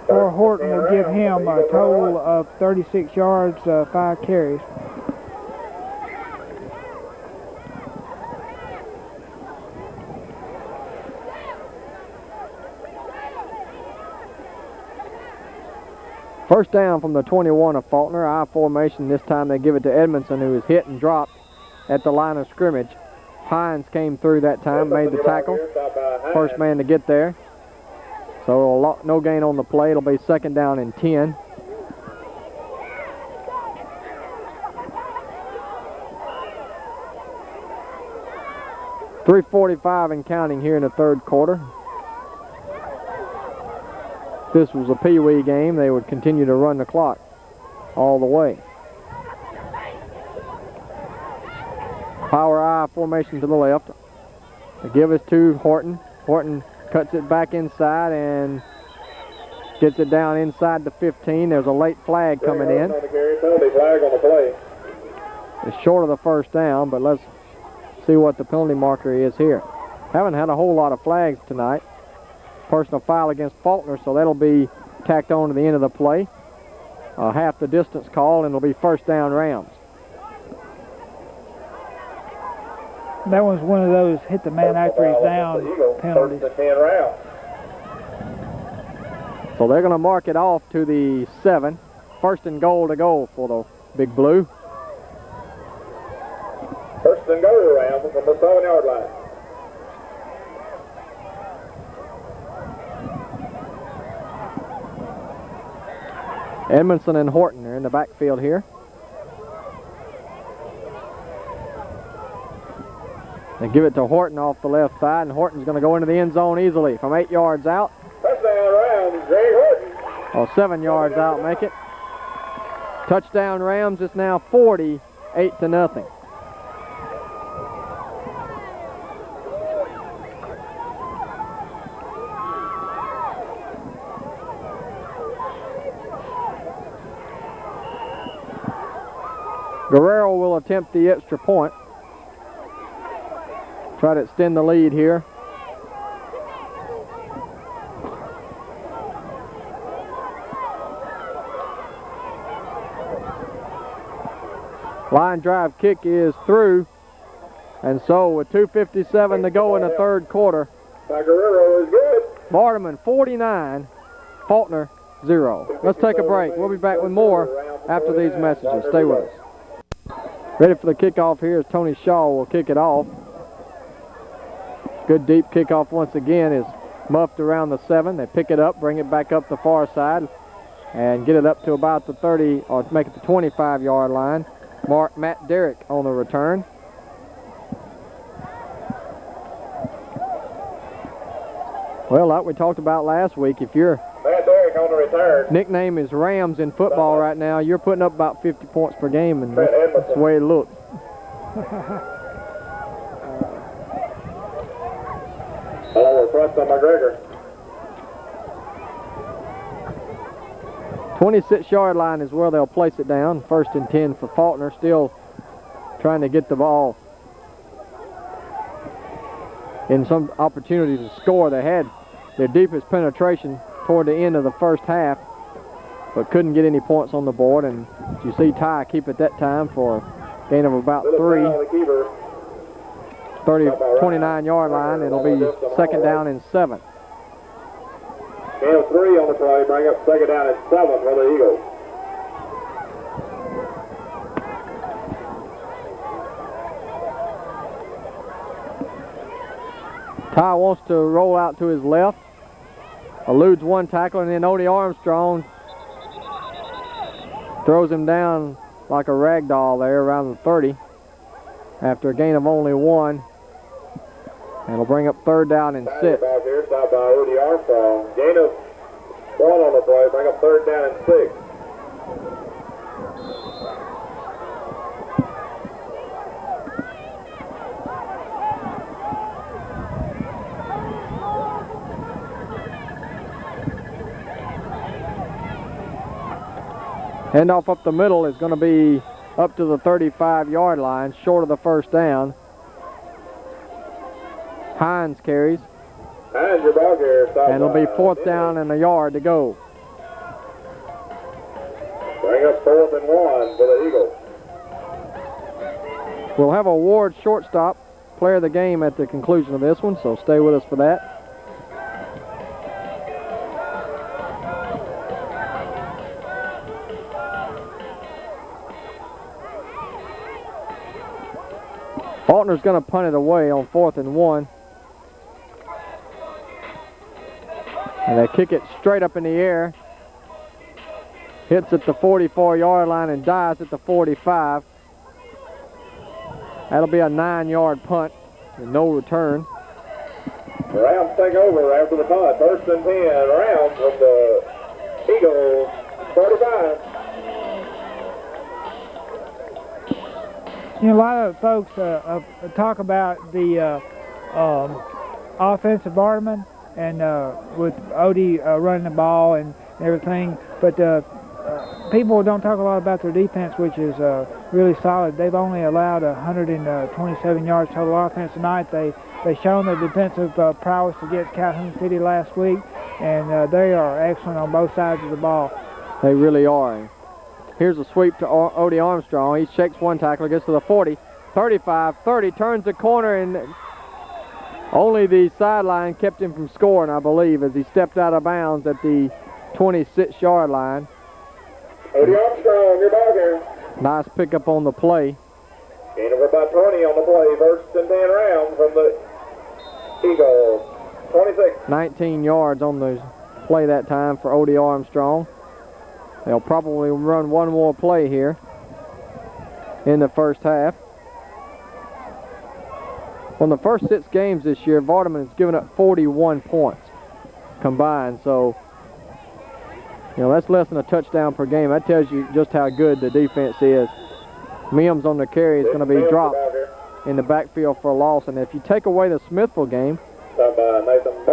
for Horton will give him a total of 36 yards, 5 carries. First down from the 21 of Falkner. I formation. This time they give it to Edmondson, who is hit and dropped at the line of scrimmage. Hines came through that time, made the tackle. First man to get there. So no gain on the play. It'll be 2nd down and 10. .345 and counting here in the 3rd quarter. If this was a Pee-wee game, they would continue to run the clock all the way. Power I formation to the left. The give is to Horton. Horton cuts it back inside and gets it down inside the 15. There's a late flag coming in. Penalty flag on the play. It's short of the first down, but let's see what the penalty marker is here. Haven't had a whole lot of flags tonight. Personal foul against Falkner, so that'll be tacked on to the end of the play. Half the distance call, and it'll be 1st down Rams. That was one of those hit the man after he's down penalties. 1st and 10 Rams. So they're going to mark it off to the 7. 1st and goal to go for the Big Blue. 1st and goal Rams from the 7-yard line. Edmondson and Horton are in the backfield here. They give it to Horton off the left side, and Horton's going to go into the end zone easily from 8 yards out. Touchdown Rams, Greg Horton. Or 7 yards out, make it. Touchdown Rams. It's now 48-0. Guerrero will attempt the extra point. Try to extend the lead here. Line drive kick is through. And so with 2:57 to go in the third quarter, Guerrero is good. Vardaman 49, Falkner 0. Let's take a break. We'll be back with more after these messages. Stay with us. Ready for the kickoff here as Tony Shaw will kick it off. Good deep kickoff once again is muffed around the 7. They pick it up, bring it back up the far side, and get it up to about the 30, or make it the 25-yard line. Matt Derrick on the return. Well, like we talked about last week, if your Matt Derrick on the return. nickname is Rams in football right now, you're putting up about 50 points per game, and that's the way it looks. Hello, press on McGregor. 26-yard line is where they'll place it down. 1st and 10 for Falkner, still trying to get the ball in some opportunity to score. They had their deepest penetration toward the end of the first half, but couldn't get any points on the board. And you see Ty keep it that time for a gain of about 3. 29-yard line. It'll be 2nd down and 7. Gain of 3 on the play, bring up 2nd down and 7 for the Eagles. Ty wants to roll out to his left, eludes one tackle, and then Odie Armstrong throws him down like a rag doll there around the 30 after a gain of only 1. And it'll bring up 3rd down and 6. Back here, stopped by Odie Armstrong. Gain of 1 on the play, bring up 3rd down and 6. Handoff up the middle is going to be up to the 35-yard line, short of the 1st down. Hines carries. Hines, your ball carrier, And it'll be 4th down and a yard to go. Bring up 4th and 1 for the Eagles. We'll have a Ward shortstop, player of the game at the conclusion of this one, so stay with us for that. Faulkner's going to punt it away on 4th and 1. And they kick it straight up in the air. Hits at the 44-yard line and dies at the 45. That'll be a 9-yard punt with no return. The Rams take over after the punt. 1st and 10, Rams from the Eagles 45. You know, a lot of folks talk about the offensive Vardaman and with Odie running the ball and everything, but people don't talk a lot about their defense, which is really solid. They've only allowed 127 yards total offense tonight. They've shown their defensive prowess against Calhoun City last week, and they are excellent on both sides of the ball. They really are. Here's a sweep to Odie Armstrong. He shakes one tackler, gets to the 40, 35, 30, turns the corner, and only the sideline kept him from scoring, I believe, as he stepped out of bounds at the 26-yard line. Odie Armstrong, your ball carrier. Nice pickup on the play. Gain of about 20 on the play. 1st and 10 Rams from the Eagles. 26. 19 yards on the play that time for Odie Armstrong. They'll probably run one more play here in the first half. On the first 6 games this year, Vardaman has given up 41 points combined. So, you know, that's less than a touchdown per game. That tells you just how good the defense is. Mims on the carry is going to be dropped in the backfield for a loss. And if you take away the Smithville game,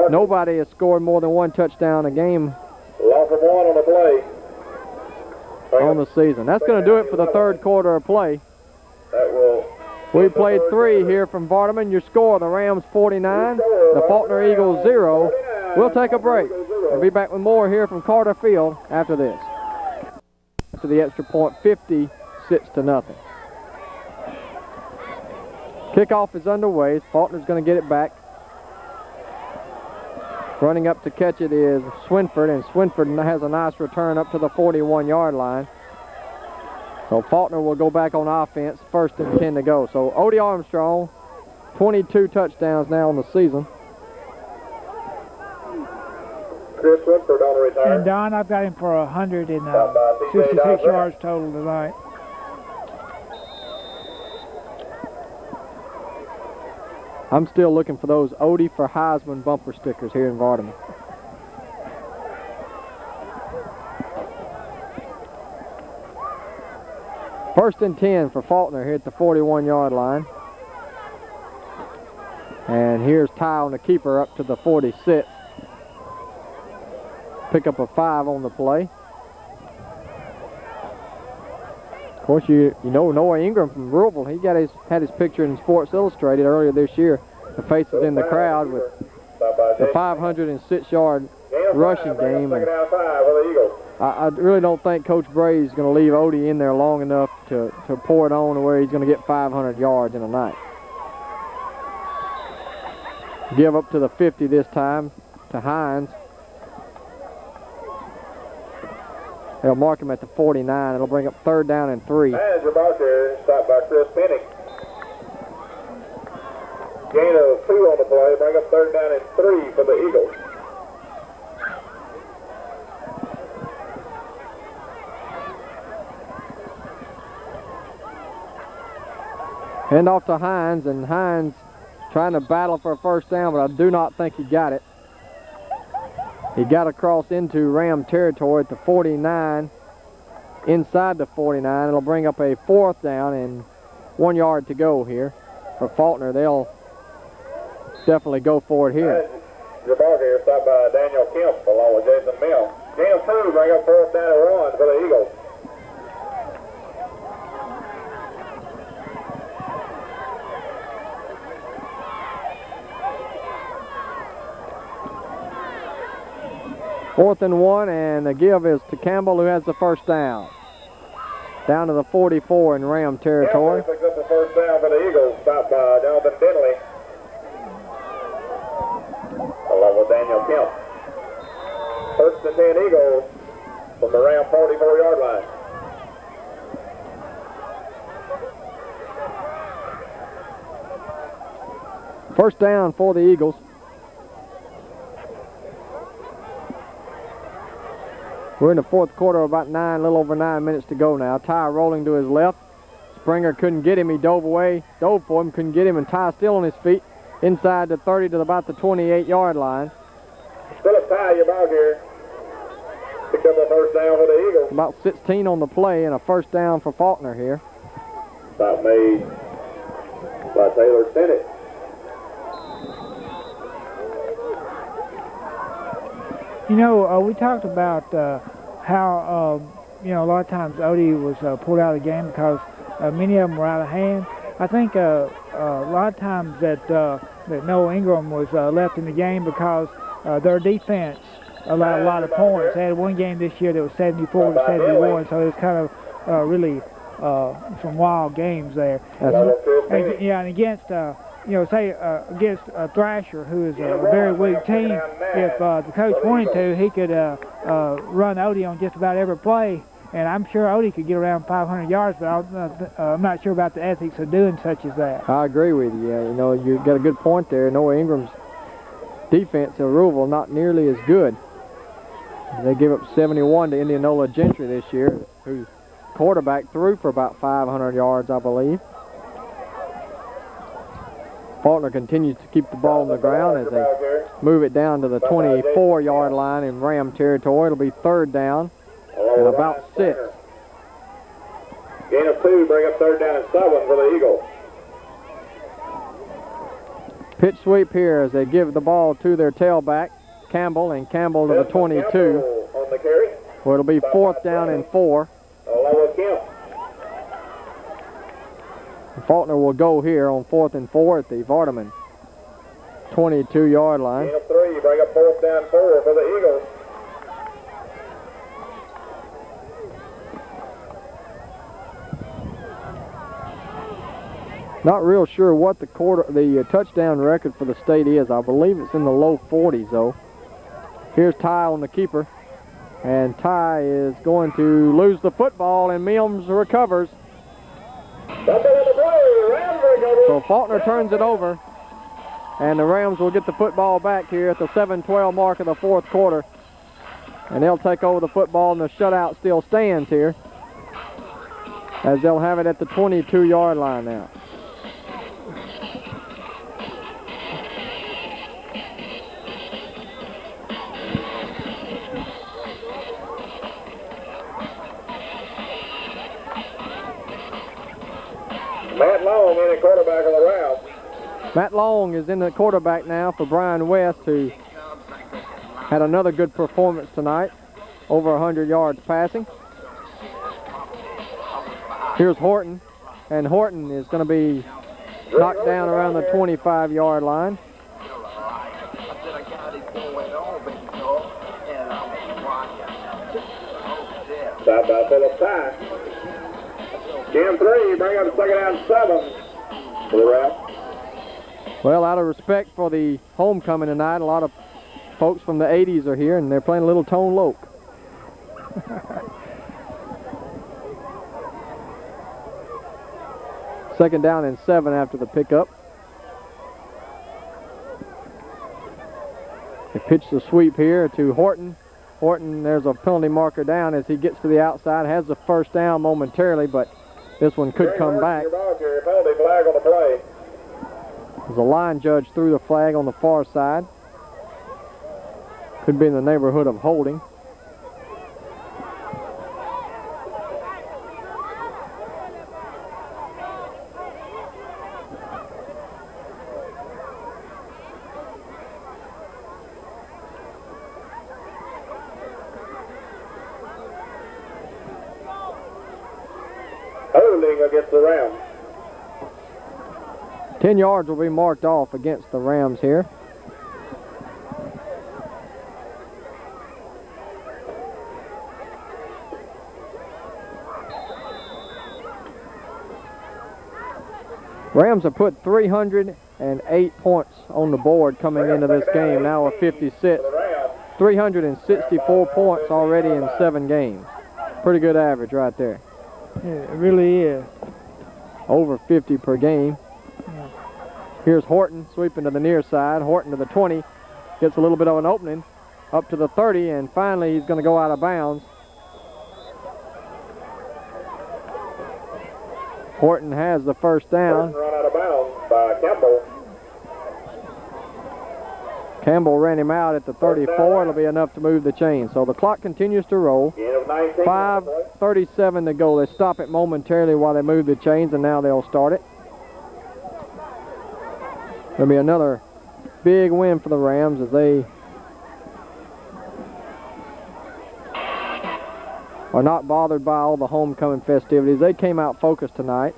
nobody has scored more than 1 touchdown a game Loss of 1 on the play. on the season. That's going to do it for the third quarter of play. That will. We played 3 here from Vardaman. Your score, the Rams 49, the Falkner Eagles 0. We'll take a break. We'll be back with more here from Carter Field after this. After the extra point, 56-0. Kickoff is underway. Faulkner's going to get it back. Running up to catch it is Swinford, and Swinford has a nice return up to the 41-yard line. So Faulkner will go back on offense, 1st and 10 to go. So Odie Armstrong, 22 touchdowns now in the season. Chris Woodford on the return. And Don, I've got him for 166 yards total tonight. I'm still looking for those Odie for Heisman bumper stickers here in Vardaman. First and 10 for Faulkner here at the 41-yard line. And here's Ty on the keeper up to the 46. Pick up a 5 on the play. Of course, you know Noah Ingram from Louisville. He had his picture in Sports Illustrated earlier this year. The faces in the crowd with the 506-yard rushing game. And I really don't think Coach Bray is going to leave Odie in there long enough to pour it on to where he's going to get 500 yards in a night. Give up to the 50 this time to Hines. They'll mark him at the 49. It'll bring up 3rd down and 3. Manager Barker stopped by Chris Pennick. Gain of 2 on the play, bring up 3rd down and 3 for the Eagles. Hand off to Hines, and Hines trying to battle for a 1st down, but I do not think he got it. He got across into Ram territory at the 49, inside the 49. It'll bring up a 4th down and 1 yard to go here for Faulkner. They'll definitely go for it here. Jabbar here stopped by Daniel Kemp along with Jason Mill. Gain of 2, bring up 4th down and 1 for the Eagles. Fourth and 1, and the give is to Campbell, who has the 1st down. Down to the 44 in Ram territory. Campbell picks up the 1st down for the Eagles, stopped by Jonathan Denley along with Daniel Kemp. 1st and 10 Eagles from the Ram 44-yard line. First down for the Eagles. We're in the 4th quarter, about a little over 9 minutes to go now. Ty rolling to his left. Springer couldn't get him. He dove for him, couldn't get him, and Ty still on his feet inside the 30 to about the 28-yard line. Philip Ty, your ball here. Picked up a 1st down for the Eagles. About 16 on the play and a 1st down for Faulkner here. Stop made by Taylor Sennett. You know, we talked about how, you know, a lot of times Odie was pulled out of the game because many of them were out of hand. I think a lot of times that Noah Ingram was left in the game because their defense allowed a lot of points. They had one game this year that was 74 to 71, so it was kind of really some wild games there. And, yeah, and against you know, say against Thrasher, who is a very weak team, if the coach wanted to, he could run Odie on just about every play, and I'm sure Odie could get around 500 yards, but I'm not sure about the ethics of doing such as that. I agree with you. Yeah, you know, you got a good point there. Noah Ingram's defense in Louisville not nearly as good. They give up 71 to Indianola Gentry this year, whose quarterback threw for about 500 yards, I believe. Falkner continues to keep the ball on the ground as they move it down to the 24-yard line in Ram territory. It'll be 3rd down and about 6. Gain of 2, bring up 3rd down and 7 for the Eagles. Pitch sweep here as they give the ball to their tailback, Campbell, and Campbell to the 22. On the carry. Well, it'll be 4th down and 4. Falkner will go here on 4th and 4 at the Vardaman 22-yard line. Gain of 3, bring up 4th down 4 for the Eagles. Not real sure what the touchdown record for the state is. I believe it's in the low 40s though. Here's Ty on the keeper, and Ty is going to lose the football, and Mims recovers. So Falkner turns it over, and the Rams will get the football back here at the 7:12 mark of the 4th quarter, and they'll take over the football, and the shutout still stands here as they'll have it at the 22-yard line now. Matt Long in the quarterback of the Rams. Matt Long is in the quarterback now for Brian West, who had another good performance tonight, over 100 yards passing. Here's Horton, and Horton is going to be knocked down around the 25-yard line. Stop by for the pass. Game 3, bring up 2nd down 7 for the Rams. Well, out of respect for the homecoming tonight, a lot of folks from the 80s are here, and they're playing a little Tone Loc. Second down and 7 after the pickup. They pitch the sweep here to Horton. Horton, there's a penalty marker down as he gets to the outside, has the 1st down momentarily, but this one could come back. Penalty flag on the play. As a line judge threw the flag on the far side. Could be in the neighborhood of holding. Holding against the Rams. 10 yards will be marked off against the Rams here. Rams have put 308 points on the board coming into this game, now a 56. 364 points already in 7 games. Pretty good average right there. Yeah, it really is. Over 50 per game. Here's Horton sweeping to the near side. Horton to the 20. Gets a little bit of an opening. Up to the 30, and finally he's going to go out of bounds. Horton has the 1st down. Run out of bounds by Campbell. Campbell ran him out at the 34. It'll be enough to move the chain. So the clock continues to roll. 5:37 to go. They stop it momentarily while they move the chains, and now they'll start it. There'll be another big win for the Rams as they are not bothered by all the homecoming festivities. They came out focused tonight.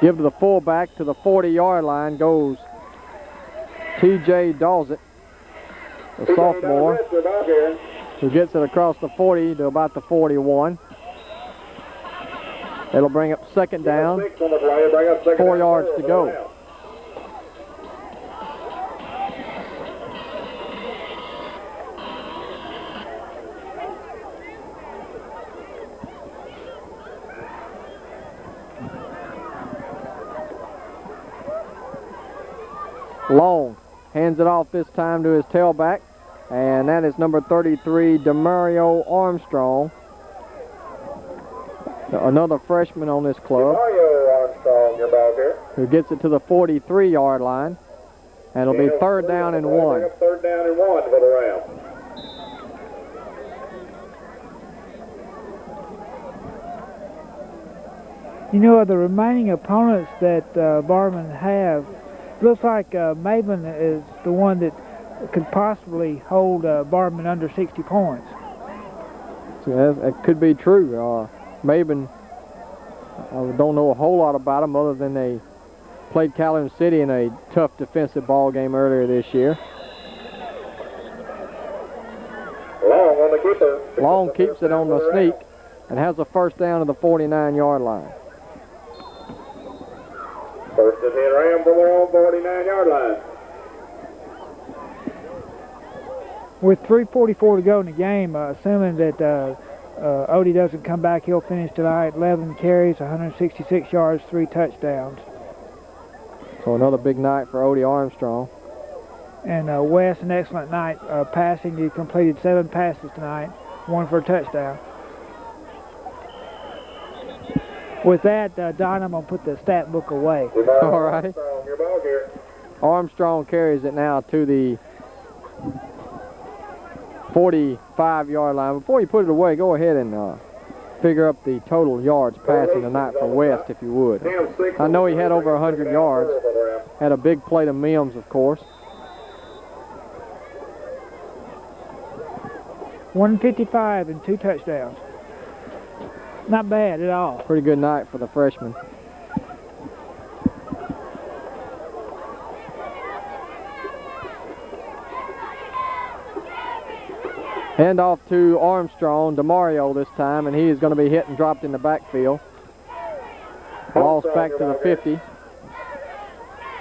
Give to the fullback to the 40-yard line goes T.J. Dawsett, the sophomore, who gets it across the 40 to about the 41. It'll bring up 2nd down, 4 yards to go. Long hands it off this time to his tailback, and that is number 33, Demario Armstrong. another freshman on this club, Mario Armstrong, your ball here. who gets it to the 43-yard line. And it'll be third down and 1. Bring up third down and 1 for the Rams. You know, of the remaining opponents that Vardaman have, it looks like Maven is the one that could possibly hold Vardaman under 60 points. So that could be true. Maven, I don't know a whole lot about them other than they played Calhoun City in a tough defensive ball game earlier this year. Long on the keeper. Long keeps it on the sneak and has a first down to the 49-yard line. First and 10 Ram from their own 49-yard line. With 3:44 to go in the game, assuming that Odie doesn't come back, he'll finish tonight 11 carries, 166 yards, 3 touchdowns. So another big night for Odie Armstrong. And Wes, an excellent night passing. He completed 7 passes tonight, 1 for a touchdown. With that, Don, I'm going to put the stat book away. All right. Armstrong, your ball here. Armstrong carries it now to the 45-yard line. Before you put it away, go ahead and figure up the total yards passing tonight for West, if you would. I know he had over 100 yards. Had a big play to Mims, of course. 155 and 2 touchdowns. Not bad at all. Pretty good night for the freshman. Hand off to Armstrong, DeMario this time, and he is going to be hit and dropped in the backfield. Ball's back to the 50.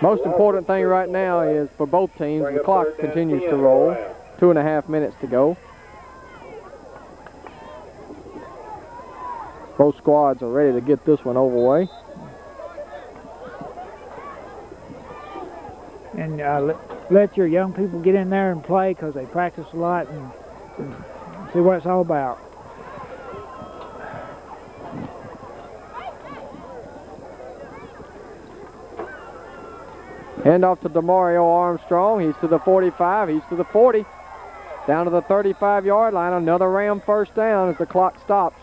Most important thing right now is for both teams, the clock continues to roll. 2.5 minutes to go. Both squads are ready to get this one over with. And let your young people get in there and play because they practice a lot and see what it's all about. Hand off to DeMario Armstrong. He's to the 45. He's to the 40. Down to the 35-yard line. Another Ram first down as the clock stops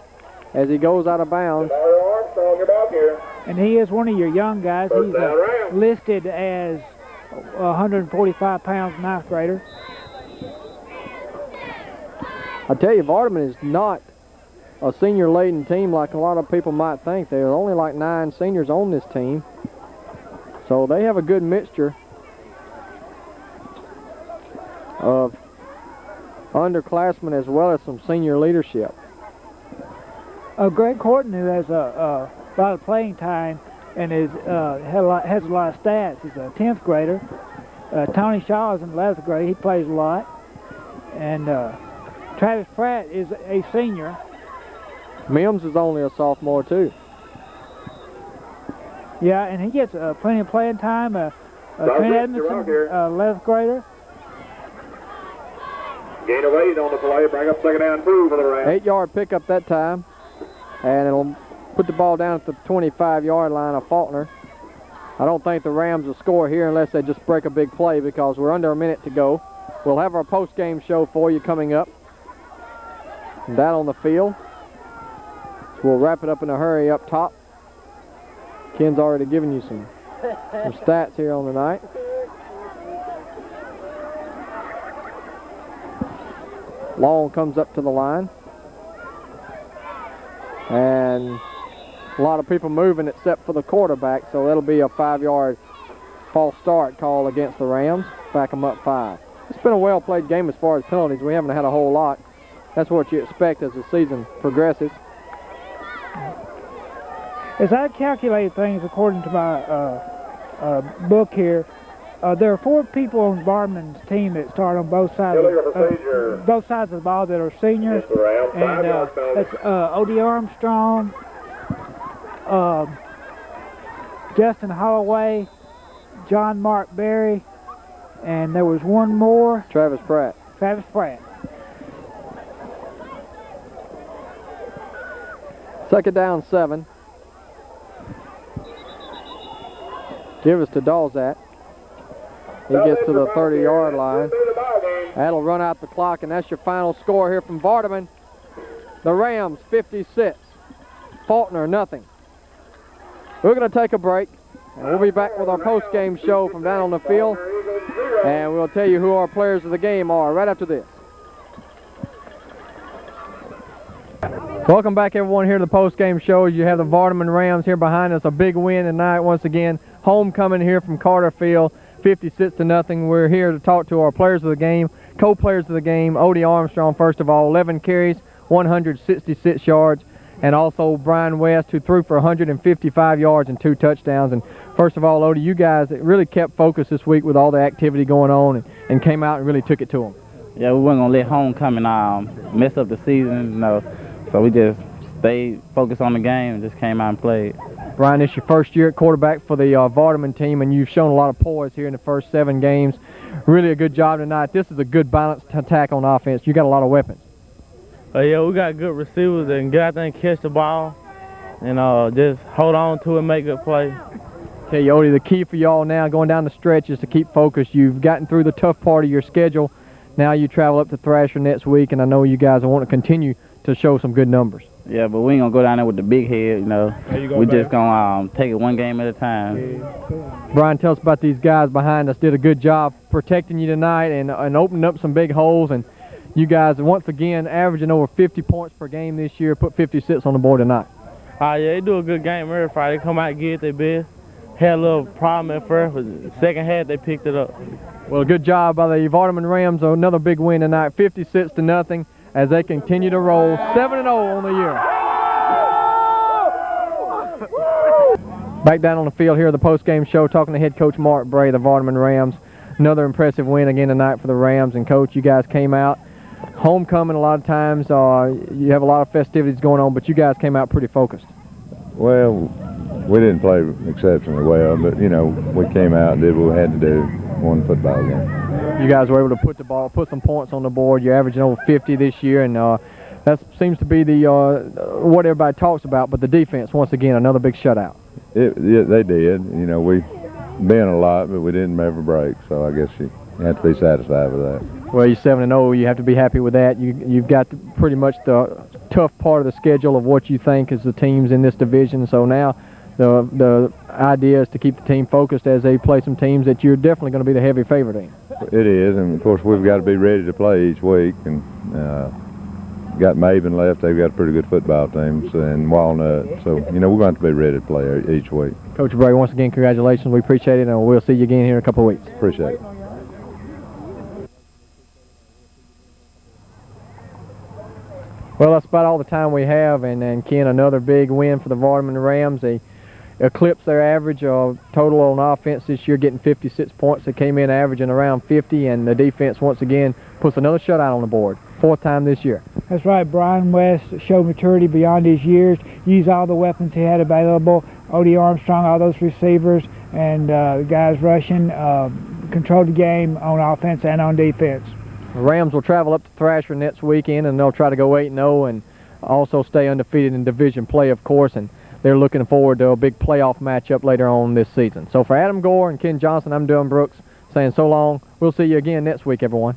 as he goes out of bounds. Mario Armstrong, your ball here. And he is one of your young guys. First He's down, Ram. listed as 145 pounds, 9th grader. I tell you, Vardaman is not a senior-laden team like a lot of people might think. There are only like 9 seniors on this team. So they have a good mixture of underclassmen as well as some senior leadership. Greg Horton, who has a lot of playing time and has a lot of stats, is a 10th grader. Tony Shaw is in 11th grade. He plays a lot. And Travis Pratt is a senior. Mims is only a sophomore, too. Yeah, and he gets plenty of playing time. Trent Edmondson, 11th grader. Gain of 8 on the play. Bring up second down 2 for the Rams. 8-yard pickup that time. And it'll put the ball down at the 25-yard line of Falkner. I don't think the Rams will score here unless they just break a big play because we're under a minute to go. We'll have our post-game show for you coming up. And that on the field. So we'll wrap it up in a hurry up top. Ken's already given you some stats here on the night. Long comes up to the line. And a lot of people moving except for the quarterback, so that'll be a 5-yard false start call against the Rams. Back them up 5. It's been a well-played game as far as penalties. We haven't had a whole lot. That's what you expect as the season progresses. As I calculate things according to my book here, there are 4 people on Vardaman's team that start on both sides of the ball that are seniors. And that's Odie Armstrong, Justin Holloway, John Mark Berry, and there was one more. Travis Pratt. Second down, 7. Give us to Dalzat. He gets to the 30-yard line. That'll run out the clock, and that's your final score here from Vardaman. The Rams 56, Falkner nothing. We're going to take a break, and we'll be back with our post-game show from down on the field, and we'll tell you who our players of the game are right after this. Welcome back, everyone, here to the post-game show. You have the Vardaman Rams here behind us. A big win tonight once again. Homecoming here from Carter Field, 56-0. We're here to talk to our players of the game, co-players of the game. Odie Armstrong, first of all, 11 carries, 166 yards, and also Brian West, who threw for 155 yards and 2 touchdowns. And first of all, Odie, you guys really kept focused this week with all the activity going on and came out and really took it to them. Yeah, we weren't going to let homecoming mess up the season, you know, so we just stayed focused on the game and just came out and played. Brian, this is your first year at quarterback for the Vardaman team, and you've shown a lot of poise here in the first 7 games. Really a good job tonight. This is a good balanced attack on offense. You got a lot of weapons. Yeah, we got good receivers that can get out there and catch the ball and just hold on to it and make good plays. Okay, Odie, the key for y'all now going down the stretch is to keep focused. You've gotten through the tough part of your schedule. Now you travel up to Thrasher next week, and I know you guys want to continue to show some good numbers. Yeah, but we ain't going to go down there with the big head, you know. We just going to take it one game at a time. Yeah. Brian, tell us about these guys behind us. Did a good job protecting you tonight and opening up some big holes. And you guys, once again, averaging over 50 points per game this year, put 56 on the board tonight. Yeah, they do a good game every Friday. They come out and get their best. Had a little problem at first, but the second half they picked it up. Well, good job by the Vardaman Rams. Another big win tonight, 56-0. As they continue to roll 7-0 on the year. Back down on the field here at the post-game show, talking to head coach Mark Bray, the Vardaman Rams. Another impressive win again tonight for the Rams. And coach, you guys came out homecoming a lot of times. You have a lot of festivities going on, but you guys came out pretty focused. Well, we didn't play exceptionally well, but you know, we came out and did what we had to do. Won the football game. You guys were able to put some points on the board. You're averaging over 50 this year, and that seems to be the what everybody talks about. But the defense, once again, another big shutout. Yeah, they did. You know, we been a lot, but we didn't ever break. So I guess you have to be satisfied with that. Well, you're 7-0. You have to be happy with that. You've got pretty much the tough part of the schedule of what you think is the teams in this division. So now the idea is to keep the team focused as they play some teams that you're definitely going to be the heavy favorite in. It is, and of course we've got to be ready to play each week. And got Maven left. They've got a pretty good football team, and Walnut. So you know we're going to have to be ready to play each week. Coach Bray, once again, congratulations. We appreciate it, and we'll see you again here in a couple of weeks. Appreciate it. Well, that's about all the time we have, and Ken, another big win for the Vardaman Rams. They eclipsed their average total on offense this year, getting 56 points. They came in averaging around 50, and the defense once again puts another shutout on the board. 4th time this year. That's right. Brian West showed maturity beyond his years, used all the weapons he had available. Odie Armstrong, all those receivers, and the guys rushing, controlled the game on offense and on defense. The Rams will travel up to Thrasher next weekend, and they'll try to go 8-0 and also stay undefeated in division play, of course, and they're looking forward to a big playoff matchup later on this season. So for Adam Gore and Ken Johnson, I'm Dylan Brooks saying so long. We'll see you again next week, everyone.